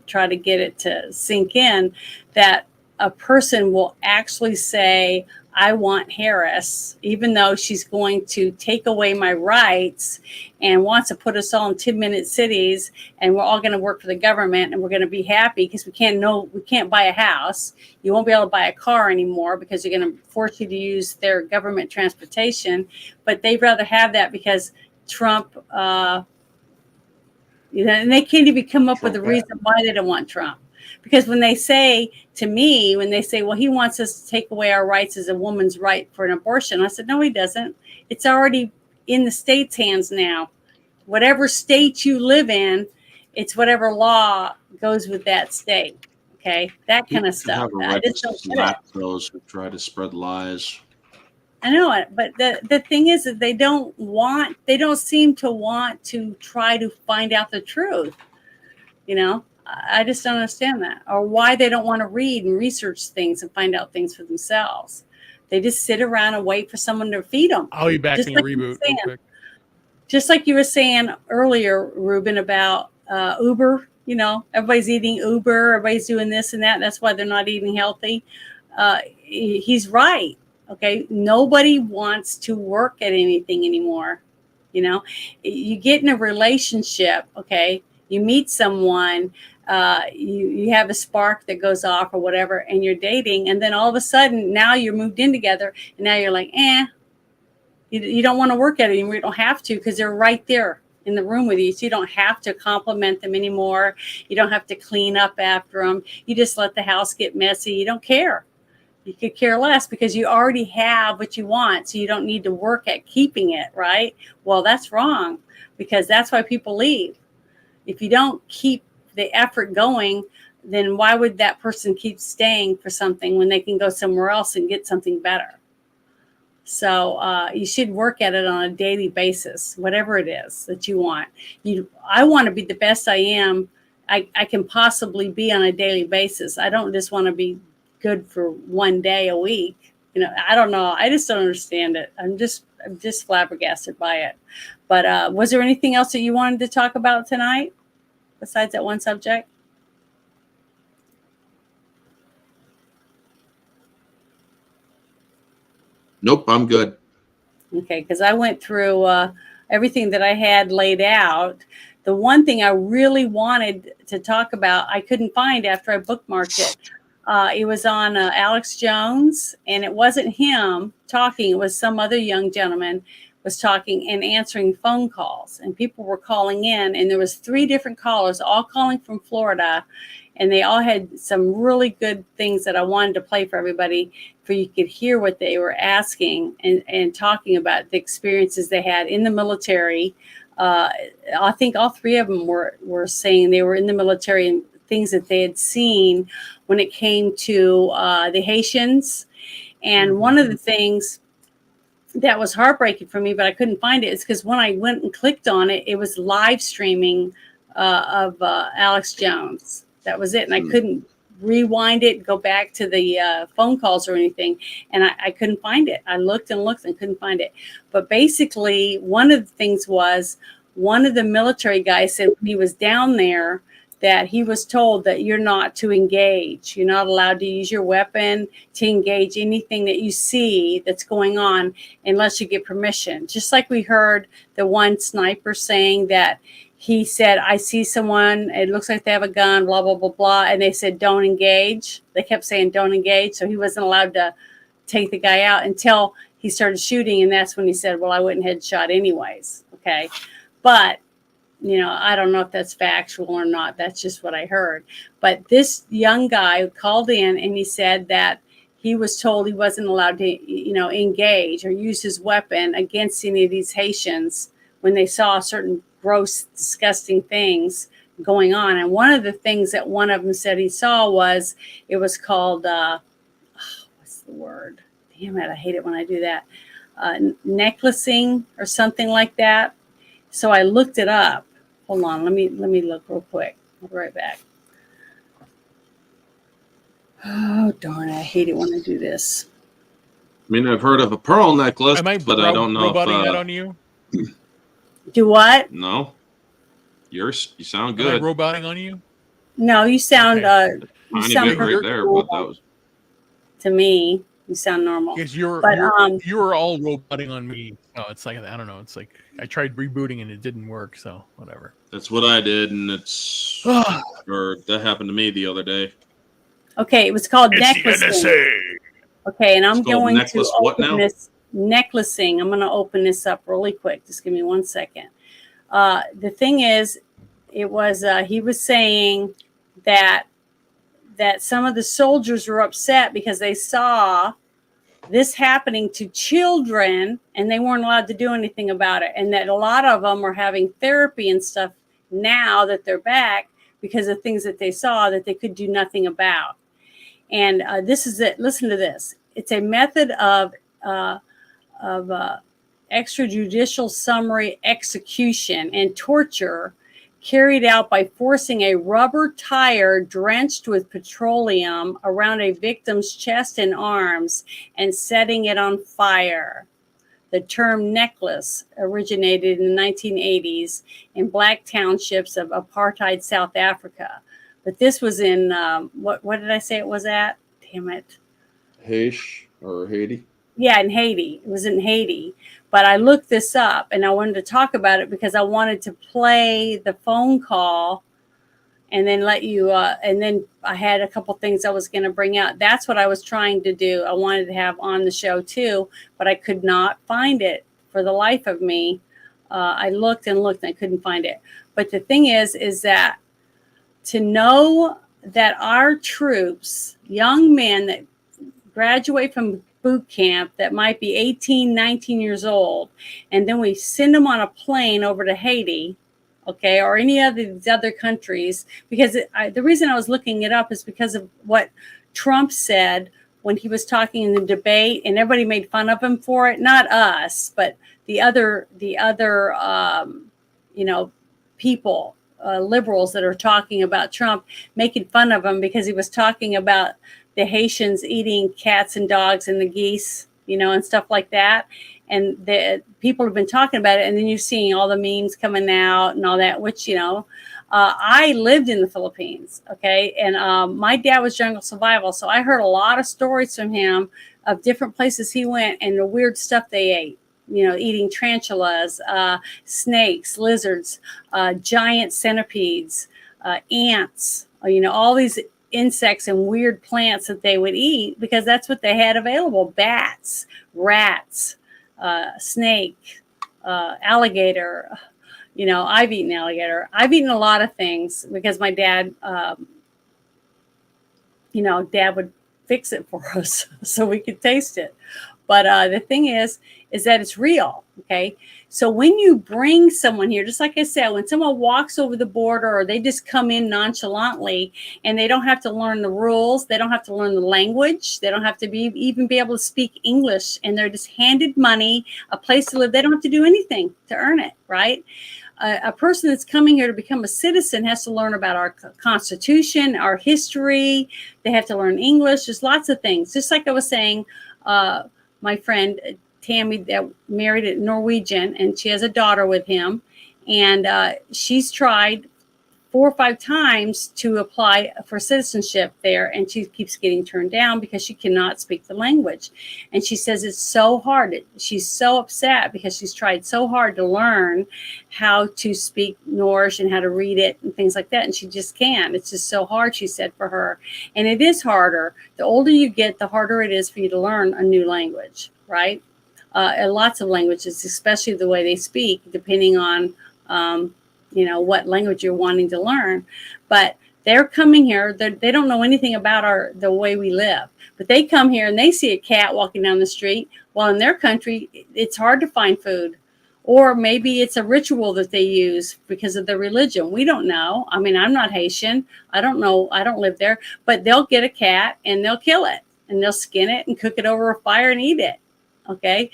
try to get it to sink in that a person will actually say, I want Harris, even though she's going to take away my rights and wants to put us all in 10-minute cities, and we're all going to work for the government and we're going to be happy because we can't buy a house. You won't be able to buy a car anymore because they're going to force you to use their government transportation. But they'd rather have that because Trump, and they can't even come up with a reason why they don't want Trump. Because when they say to me, well, he wants us to take away our rights as a woman's right for an abortion. I said, no, he doesn't. It's already in the state's hands now. Whatever state you live in, it's whatever law goes with that state. Okay. That kind of stuff. I just don't
slap those who try to spread lies.
I know it, but the thing is that they don't seem to want to try to find out the truth. You know, I just don't understand that, or why they don't want to read and research things and find out things for themselves. They just sit around and wait for someone to feed them.
I'll be back in your reboot real quick.
Just like you were saying earlier, Ruben, about Uber. You know, everybody's eating Uber, everybody's doing this and that. That's why they're not eating healthy. He's right. Okay, nobody wants to work at anything anymore. You know, you get in a relationship. Okay, you meet someone, you have a spark that goes off or whatever, and you're dating, and then all of a sudden now you're moved in together, and now you're like, you don't want to work at it anymore. You don't have to because they're right there in the room with you, so you don't have to compliment them anymore. You don't have to clean up after them. You just let the house get messy. You don't care. You could care less because you already have what you want, so you don't need to work at keeping it, right? Well, that's wrong, because that's why people leave. If you don't keep the effort going, then why would that person keep staying for something when they can go somewhere else and get something better? So you should work at it on a daily basis, whatever it is that you want. I want to be the best I can possibly be on a daily basis. I don't just want to be good for one day a week. You know, I don't know. I just don't understand it. I'm just flabbergasted by it. But was there anything else that you wanted to talk about tonight besides that one subject?
Nope, I'm good.
Okay, because I went through everything that I had laid out. The one thing I really wanted to talk about, I couldn't find after I bookmarked it. It was on Alex Jones, and it wasn't him talking. It was some other young gentleman was talking and answering phone calls, and people were calling in, and there was 3 different callers, all calling from Florida, and they all had some really good things that I wanted to play for everybody, for you could hear what they were asking and talking about the experiences they had in the military. I think all 3 of them were saying they were in the military and things that they had seen when it came to the Haitians. And one of the things that was heartbreaking for me, but I couldn't find it, is because when I went and clicked on it, it was live streaming of Alex Jones. That was it. And I couldn't rewind it, go back to the phone calls or anything. And I couldn't find it. I looked and looked and couldn't find it. But basically, one of the things was one of the military guys said when he was down there that he was told that you're not to engage. You're not allowed to use your weapon to engage anything that you see that's going on unless you get permission. Just like we heard the one sniper saying that he said, I see someone, it looks like they have a gun, blah, blah, blah, blah. And they said, don't engage. They kept saying, don't engage. So he wasn't allowed to take the guy out until he started shooting. And that's when he said, well, I wouldn't headshot anyways. Okay. But, you know, I don't know if that's factual or not. That's just what I heard. But this young guy called in and he said that he was told he wasn't allowed to, you know, engage or use his weapon against any of these Haitians when they saw certain gross, disgusting things going on. And one of the things that one of them said he saw was, it was called, what's the word? Damn it, I hate it when I do that. Necklacing or something like that. So I looked it up. Hold on, let me look real quick. I'll be right back. Oh, darn, I hate it when I do this.
I mean, I've heard of a pearl necklace,
Am I
but I don't know
roboting
if
that on you?
Do what?
No. You sound
Am I
good.
roboting on you?
No, you sound you
Tiny
sound
bit right there, but that was
to me. You sound normal.
Yes, you're all roboting on me. No, it's like, I don't know. It's like I tried rebooting and it didn't work. So whatever.
that's what I did, and it's or that happened to me the other day.
Okay, it was called
It's
necklacing.
the NSA.
Okay, and I'm
It's called
going
necklace
to
what
open
now?
this necklacing. I'm going to open this up really quick. Just give me 1 second. The thing is, it was he was saying that some of the soldiers were upset because they saw this happening to children and they weren't allowed to do anything about it, and that a lot of them are having therapy and stuff now that they're back because of things that they saw that they could do nothing about. And this is it. Listen to this. It's a method of extrajudicial summary execution and torture carried out by forcing a rubber tire drenched with petroleum around a victim's chest and arms and setting it on fire. The term necklace originated in the 1980s in black townships of apartheid South Africa. But this was in, what did I say it was at? Damn it.
Haiti?
Yeah, in Haiti. It was in Haiti. But I looked this up and I wanted to talk about it because I wanted to play the phone call and then let you, and then I had a couple things I was going to bring out. That's what I was trying to do. I wanted to have on the show too, but I could not find it for the life of me. I looked and looked and I couldn't find it. But the thing is that to know that our troops, young men that graduate from boot camp that might be 18, 19 years old, and then we send them on a plane over to Haiti, okay, or any of these other countries, because the reason I was looking it up is because of what Trump said when he was talking in the debate, and everybody made fun of him for it. Not us, but the other people, liberals that are talking about Trump, making fun of him because he was talking about the Haitians eating cats and dogs and the geese, and stuff like that. And the people have been talking about it. And then you're seeing all the memes coming out and all that, which, I lived in the Philippines. Okay. And my dad was jungle survival. So I heard a lot of stories from him of different places he went and the weird stuff they ate, eating tarantulas, snakes, lizards, giant centipedes, ants, all these insects and weird plants that they would eat because that's what they had available. Bats, rats, snake, alligator. I've eaten alligator. I've eaten a lot of things because my dad, dad would fix it for us so we could taste it. But the thing is that it's real. Okay. So when you bring someone here, just like I said, when someone walks over the border or they just come in nonchalantly and they don't have to learn the rules, they don't have to learn the language, they don't have to even be able to speak English, and they're just handed money, a place to live. They don't have to do anything to earn it, right? A person that's coming here to become a citizen has to learn about our Constitution, our history. They have to learn English. There's lots of things. Just like I was saying, my friend Tammy that married a Norwegian, and she has a daughter with him, and she's tried 4 or 5 times to apply for citizenship there, and she keeps getting turned down because she cannot speak the language. And she says it's so hard. She's so upset because she's tried so hard to learn how to speak Norse and how to read it and things like that, and she just can't. It's just so hard, she said, for her. And it is harder. The older you get, the harder it is for you to learn a new language, right? And lots of languages, especially the way they speak, depending on what language you're wanting to learn. But they're coming here. They don't know anything about the way we live. But they come here and they see a cat walking down the street. Well, in their country, it's hard to find food. Or maybe it's a ritual that they use because of their religion. We don't know. I mean, I'm not Haitian. I don't know. I don't live there. But they'll get a cat and they'll kill it. And they'll skin it and cook it over a fire and eat it. Okay?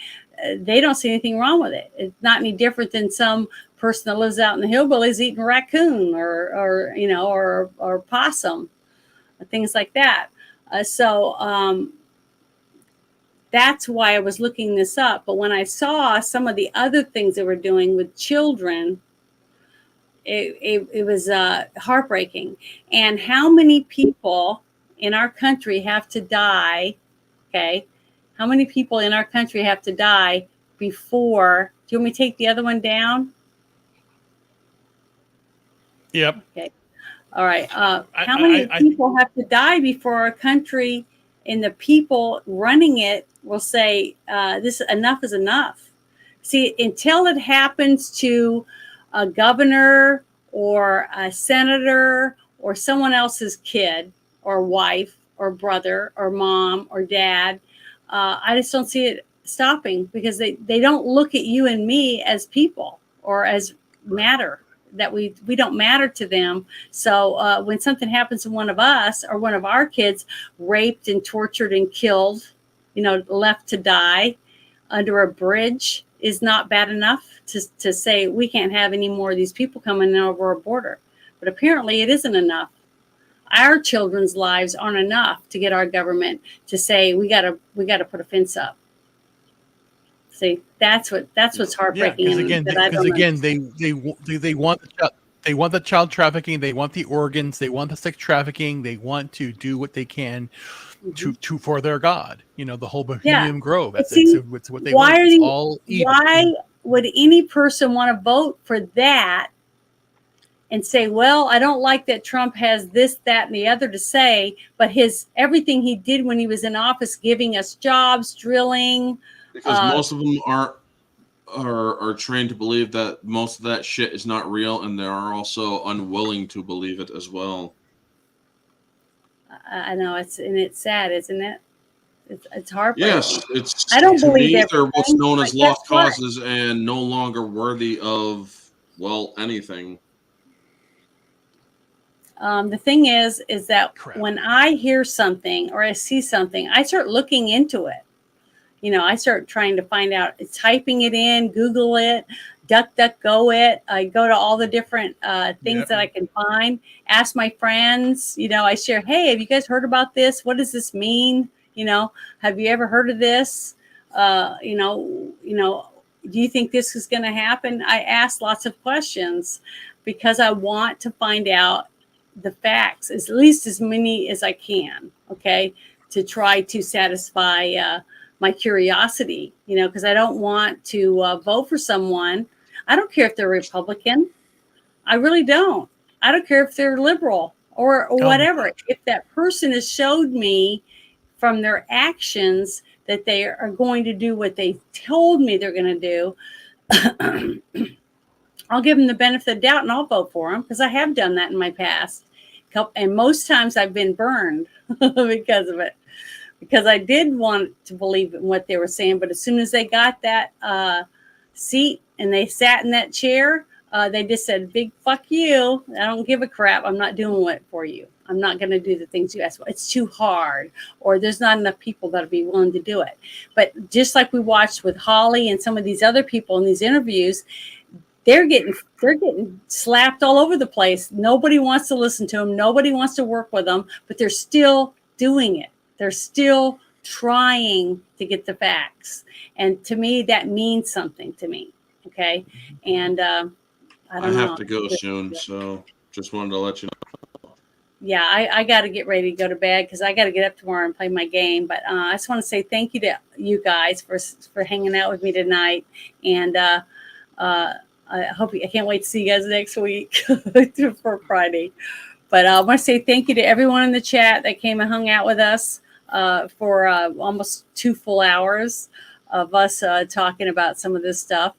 They don't see anything wrong with it. It's not any different than some person that lives out in the hillbillies eating raccoon or possum, things like that. So that's why I was looking this up. But when I saw some of the other things they were doing with children, it was heartbreaking. And how many people in our country have to die? Okay, how many people in our country have to die before? Do you want me to take the other one down?
Yep.
Okay. All right. How many people have to die before our country and the people running it will say, this enough is enough? See, until it happens to a governor or a senator or someone else's kid or wife or brother or mom or dad, I just don't see it stopping, because they don't look at you and me as people or as matter. That we don't matter to them. So when something happens to one of us or one of our kids, raped and tortured and killed, left to die under a bridge, is not bad enough to say we can't have any more of these people coming in over our border. But apparently it isn't enough. Our children's lives aren't enough to get our government to say we got to put a fence up. See, that's what's heartbreaking.
Yeah, because again, they want the child trafficking, they want the organs, they want the sex trafficking, they want to do what they can to for their god. The whole Bohemian Grove. It's what they want. It's all evil.
Why would any person want to vote for that and say, well, I don't like that Trump has this, that, and the other to say, but everything he did when he was in office, giving us jobs, drilling.
Because most of them are trained to believe that most of that shit is not real, and they are also unwilling to believe it as well.
I know it's sad, isn't it? It's heartbreaking.
Yes,
I don't believe that.
They're what's known as lost causes and no longer worthy of anything.
The thing is that when I hear something or I see something, I start looking into it. I start trying to find out, typing it in, Google it, DuckDuckGo it. I go to all the different things that I can find, ask my friends, I share, hey, have you guys heard about this? What does this mean? Have you ever heard of this? Do you think this is going to happen? I ask lots of questions because I want to find out the facts, at least as many as I can, okay, to try to satisfy my curiosity, because I don't want to vote for someone. I don't care if they're Republican. I really don't. I don't care if they're liberal or whatever. If that person has showed me from their actions that they are going to do what they told me they're going to do, I'll give them the benefit of the doubt and I'll vote for them, because I have done that in my past. And most times I've been burned because of it. Because I did want to believe in what they were saying, but as soon as they got that seat and they sat in that chair, they just said, big fuck you. I don't give a crap. I'm not doing it for you. I'm not going to do the things you ask for. It's too hard, or there's not enough people that'll be willing to do it. But just like we watched with Holly and some of these other people in these interviews, they're getting slapped all over the place. Nobody wants to listen to them. Nobody wants to work with them, but they're still doing it. They're still trying to get the facts. And to me, that means something to me. Okay. And I don't know.
have to go soon, so just wanted to let you know.
Yeah, I got to get ready to go to bed because I got to get up tomorrow and play my game. But I just want to say thank you to you guys for hanging out with me tonight. And I can't wait to see you guys next week for Friday. But I want to say thank you to everyone in the chat that came and hung out with us for almost 2 full hours of us talking about some of this stuff.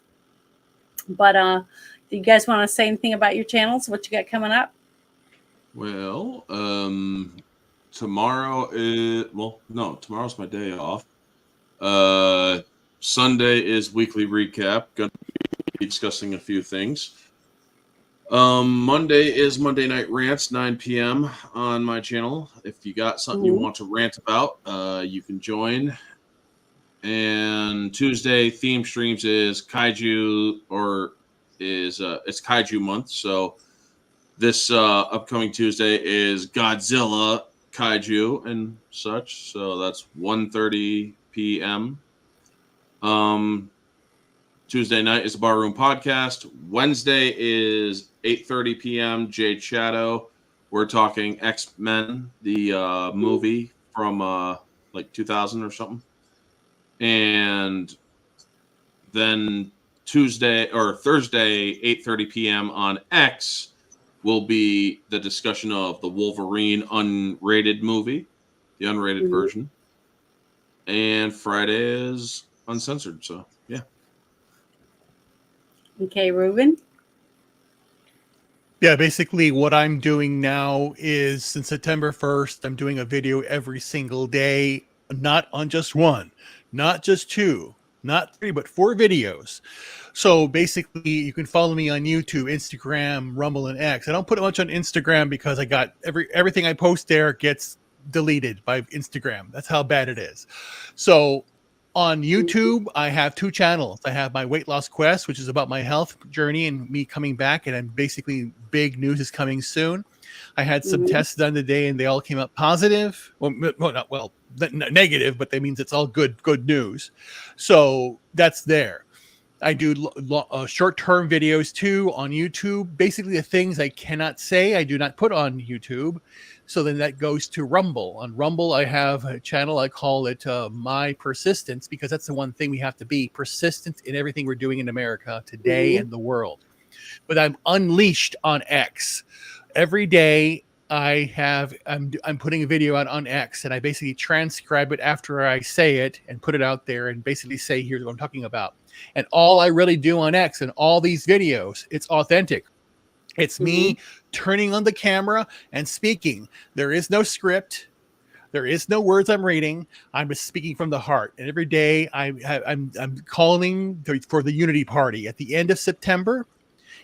But do you guys want to say anything about your channels? What you got coming up?
Well, tomorrow is tomorrow's my day off. Sunday is weekly recap. Going to be discussing a few things. Monday is Monday Night Rants, 9 p.m. on my channel. If you got something you want to rant about, you can join. And Tuesday theme streams is Kaiju, it's Kaiju month. So this upcoming Tuesday is Godzilla Kaiju and such. So that's 1:30 p.m. Tuesday night is the Barroom Podcast. Wednesday is 8:30 p.m. Jade Shadow. We're talking X-Men, the movie from like 2000 or something. And then Thursday, 8:30 p.m. on X will be the discussion of the Wolverine unrated movie, the unrated version. And Friday is uncensored. So, yeah.
Okay, Ruben?
Yeah, basically what I'm doing now is since September 1st, I'm doing a video every single day, not on just one, not just 2, not 3, but 4 videos. So basically you can follow me on YouTube, Instagram, Rumble, and X. I don't put much on Instagram because I got everything I post there gets deleted by Instagram. That's how bad it is. So on YouTube, I have 2 channels. I have my Weight Loss Quest, which is about my health journey and me coming back, and I'm basically big news is coming soon. I had some tests done today, and they all came up positive. Negative, but that means it's all good news. So that's there. I do short-term videos too on YouTube. Basically, the things I cannot say, I do not put on YouTube. So then that goes to Rumble. On Rumble, I have a channel. I call it My Persistence because that's the one thing we have to be persistent in everything we're doing in America today and the world. But I'm unleashed on X. Every day I'm putting a video out on X, and I basically transcribe it after I say it and put it out there and basically say, here's what I'm talking about. And all I really do on X and all these videos, it's authentic. It's me turning on the camera and speaking. There is no script. There is no words I'm reading. I'm just speaking from the heart. And every day I'm calling for the Unity Party. At the end of September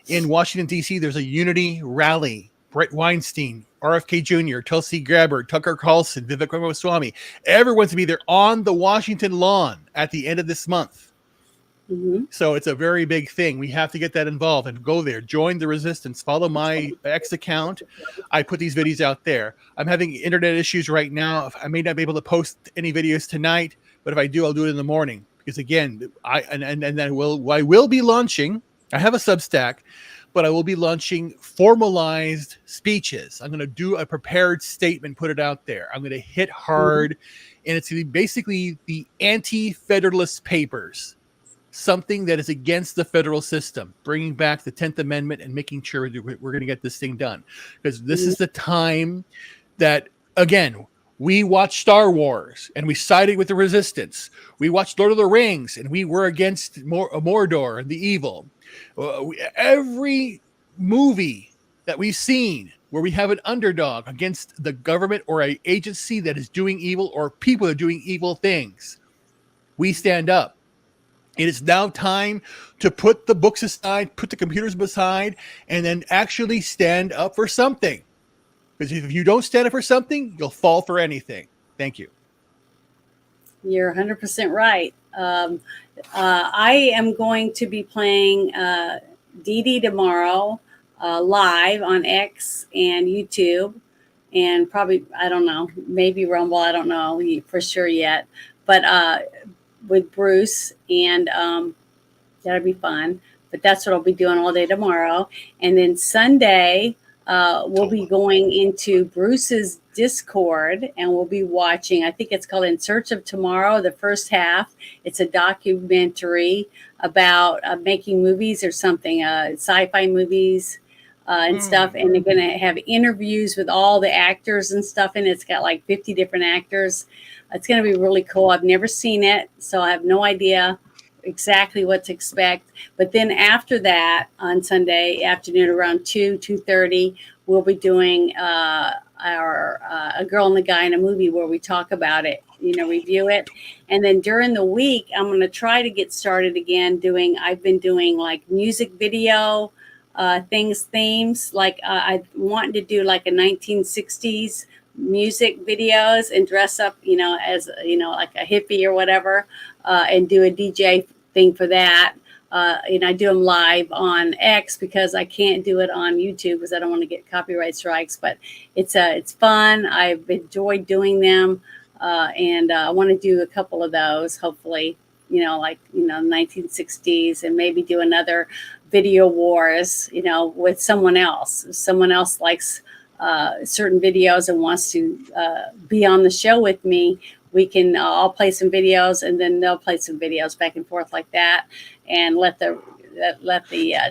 in Washington, D.C., there's a Unity rally. Brett Weinstein, RFK Jr., Tulsi Gabbard, Tucker Carlson, Vivek Ramaswamy. Everyone's to be there on the Washington lawn at the end of this month. So it's a very big thing. We have to get that involved and go there. Join the resistance. Follow my X account. I put these videos out there. I'm having internet issues right now. I may not be able to post any videos tonight, but if I do, I'll do it in the morning. Because again, I will be launching. I have a Substack, but I will be launching formalized speeches. I'm going to do a prepared statement, put it out there. I'm going to hit hard, and it's going to be basically the anti-federalist papers. Something that is against the federal system, bringing back the 10th Amendment and making sure that we're going to get this thing done. Because this is the time that, again, we watched Star Wars and we sided with the resistance. We watched Lord of the Rings and we were against Mordor and the evil. Every movie that we've seen where we have an underdog against the government or an agency that is doing evil or people that are doing evil things, we stand up. It is now time to put the books aside, put the computers aside, and then actually stand up for something. Because if you don't stand up for something, you'll fall for anything. Thank you.
You're 100% right. I am going to be playing Dee Dee tomorrow, live on X and YouTube, and probably, I don't know, maybe Rumble. I don't know for sure yet, but with Bruce, and that'll be fun. But that's what I'll be doing all day tomorrow. And then Sunday, we'll be going into Bruce's Discord, and we'll be watching, I think it's called In Search of Tomorrow, the first half. It's a documentary about making movies or something, sci-fi movies and stuff. And they're going to have interviews with all the actors and stuff. And it's got like 50 different actors. It's going to be really cool. I've never seen it, so I have no idea exactly what to expect. But then after that, on Sunday afternoon around 2:30, we'll be doing our A Girl and the Guy in a Movie, where we talk about it, review it. And then during the week, I'm going to try to get started again I've been doing like music video themes, like I wanted to do like a 1960s music videos and dress up, as like a hippie or whatever, and do a DJ thing for that. And I do them live on X because I can't do it on YouTube because I don't want to get copyright strikes. But it's fun. I've enjoyed doing them, and I want to do a couple of those. Hopefully, 1960s, and maybe do another video wars, with someone else. If someone else likes certain videos and wants to be on the show with me, we can I'll play some videos, and then they'll play some videos back and forth like that, and let the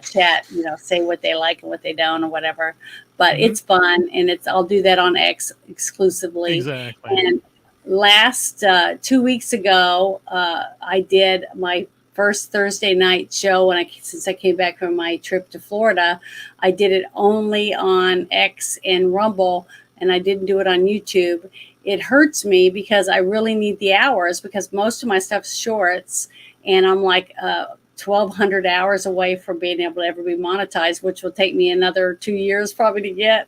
chat say what they like and what they don't or whatever. But it's fun, and I'll do that on X exclusively.
Exactly.
And last 2 weeks ago, I did my first Thursday night show since I came back from my trip to Florida. I did it only on X and Rumble, and I didn't do it on YouTube. It hurts me because I really need the hours, because most of my stuff's shorts, and I'm like 1,200 hours away from being able to ever be monetized, which will take me another 2 years probably to get.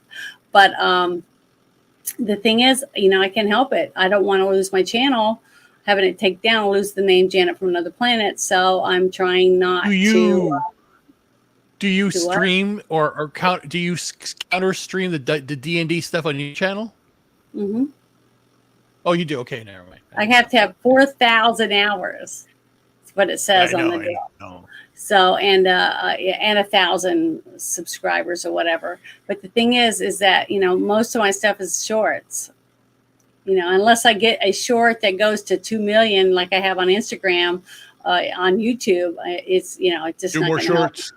But the thing is, I can't help it. I don't want to lose my channel, having it take down, lose the name Janet from Another Planet. So I'm trying not to.
Do you stream or count? Do you counter stream the D&D stuff on your channel?
Mm-hmm.
Oh, you do? Okay, never mind.
I have to have 4,000 hours. That's what it says on the deal. So, and 1,000 subscribers or whatever. But the thing is that, most of my stuff is shorts. Unless I get a short that goes to 2 million, like I have on Instagram, on YouTube, it's, it's just
do
not
more shorts.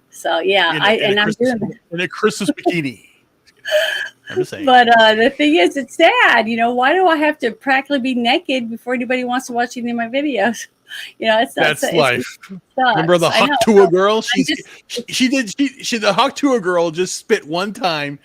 So yeah, I'm doing
in a Christmas bikini. I'm just saying.
But the thing is, it's sad. Why do I have to practically be naked before anybody wants to watch any of my videos?
That's life. Remember the Haktua girl? The Haktua girl just spit one time.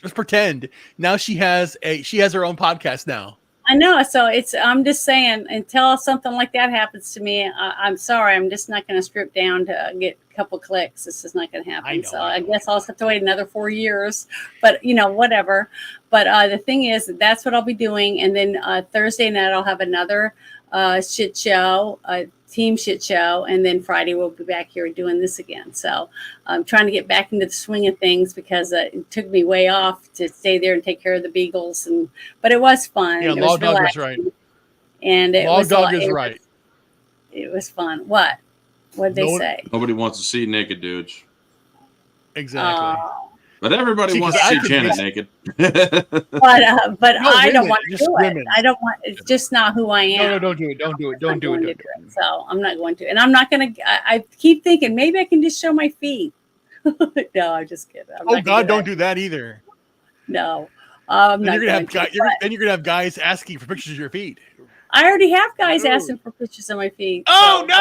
Just pretend. Now she has her own podcast now.
I know. So I'm just saying, until something like that happens to me, I'm sorry. I'm just not going to strip down to get a couple clicks. This is not going to happen. I guess I'll have to wait another 4 years, but whatever. But the thing is, that's what I'll be doing. And then Thursday night, I'll have another shit show, team shit show. And then Friday, we'll be back here doing this again. So I'm trying to get back into the swing of things, because it took me way off to stay there and take care of the beagles. But it was fun.
Yeah, Law Dog was right.
And
Law Dog is right.
It was fun. What? What did they say?
Nobody wants to see naked dudes.
Exactly.
But everybody wants to see Janet naked.
But I don't want to do it. I don't want. It's just not who I am.
No, don't do it. Don't do it. Don't do it.
So I'm not going to, and I'm not going to. I keep thinking maybe I can just show my feet. No, I'm just kidding.
Oh God, don't do that either.
No, I'm not.
Then you're gonna have guys asking for pictures of your feet.
I already have guys asking for pictures of my feet.
Oh
so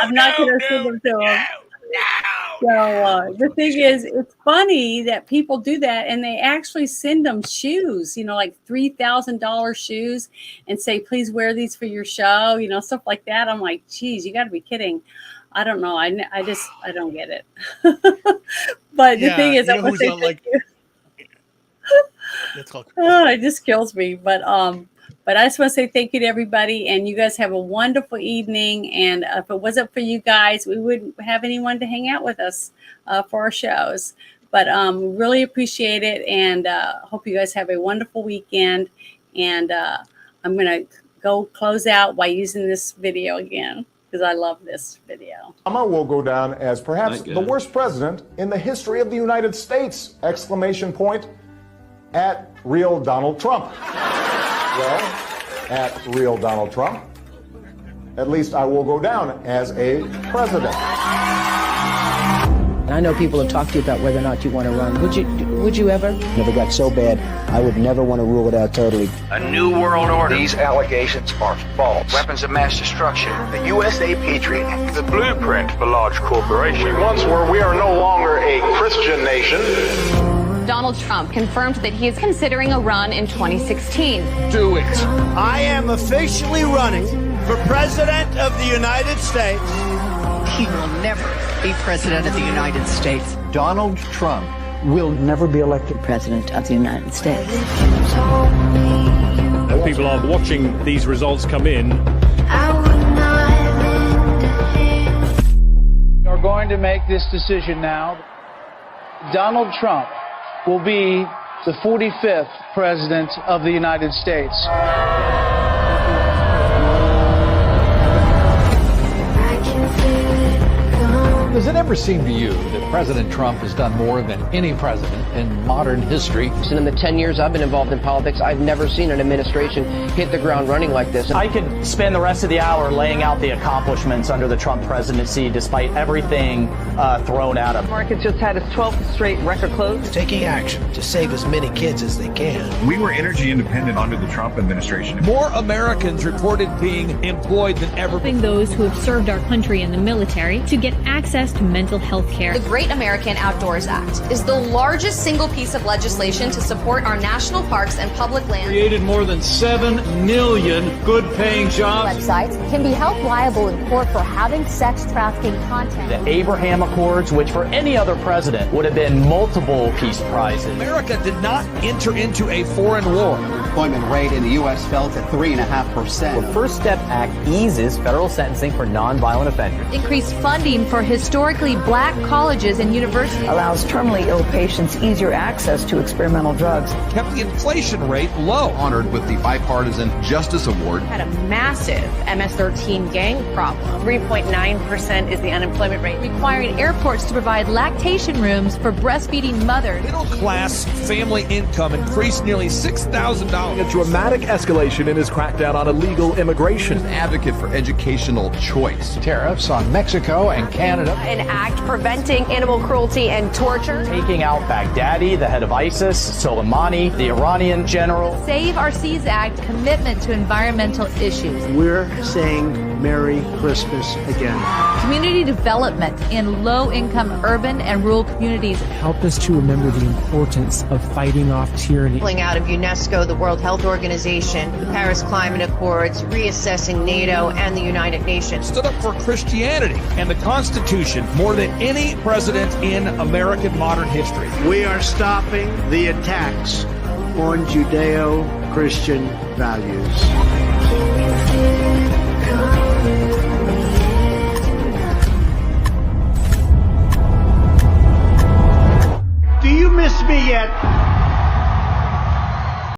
I'm not going to send them to them. So the thing is, it's funny that people do that, and they actually send them shoes, like $3,000 shoes, and say, please wear these for your show, stuff like that. I'm like, geez, you got to be kidding. I don't know. I don't get it. But the thing is, I'm
like,
it just kills me. But But I just want to say thank you to everybody, and you guys have a wonderful evening. And if it wasn't for you guys, we wouldn't have anyone to hang out with us for our shows. But really appreciate it, and hope you guys have a wonderful weekend. And I'm going to go close out by using this video again, because I love this video.
Obama will go down as perhaps the worst president in the history of the United States! Exclamation point at real Donald Trump. Well, at real Donald Trump, at least I will go down as a president.
I know people have talked to you about whether or not you want to run. Would you ever? Never got so bad, I would never want to rule it out totally.
A new world order. These allegations are false. Weapons of mass destruction. The USA Patriot Act. The blueprint for large corporations.
We once were, we are no longer a Christian nation.
Donald Trump confirmed that he is considering a run in 2016.
Do it.
I am officially running for President of the United States.
He will never be President of the United States.
Donald Trump will never be elected President of the United States.
People are watching these results come in.
We are going to make this decision now. Donald Trump will be the 45th President of the United States.
Does it ever seem to you that President Trump has done more than any president in modern history?
And in the 10 years I've been involved in politics, I've never seen an administration hit the ground running like this.
I could spend the rest of the hour laying out the accomplishments under the Trump presidency, despite everything thrown at him.
Market just had its 12th straight record close.
Taking action to save as many kids as they can.
We were energy independent under the Trump administration.
More Americans reported being employed than ever.
Helping those who have served our country in the military to get access to mental health care.
The Great American Outdoors Act is the largest single piece of legislation to support our national parks and public lands.
Created more than 7 million good-paying jobs.
Websites can be held liable in court for having sex trafficking content.
The Abraham Accords, which for any other president would have been multiple peace prizes.
America did not enter into a foreign war.
The employment rate in the U.S. fell to 3.5%.
The First Step Act eases federal sentencing for nonviolent offenders.
Increased funding for historically black colleges and universities.
Allows terminally ill patients easier access to experimental drugs.
Kept the inflation rate low.
Honored with the Bipartisan Justice Award.
Had a massive MS-13 gang problem. 3.9% is the unemployment rate. Requiring airports to provide lactation rooms for breastfeeding mothers.
Middle-class family income increased nearly $6,000.
A dramatic escalation in his crackdown on illegal immigration.
An advocate for educational choice.
Tariffs on Mexico and Canada.
An act preventing animal cruelty and torture.
Taking out Baghdadi, the head of ISIS, Soleimani, the Iranian general.
Save Our Seas Act commitment to environmental issues.
We're saying Merry Christmas again.
Community development in low-income urban and rural communities.
Help us to remember the importance of fighting off tyranny.
Pulling out of UNESCO, the World Health Organization, the Paris Climate Accords, reassessing NATO and the United Nations.
Stood up for Christianity and the Constitution more than any president in American modern history.
We are stopping the attacks on Judeo-Christian values. Do you miss me yet?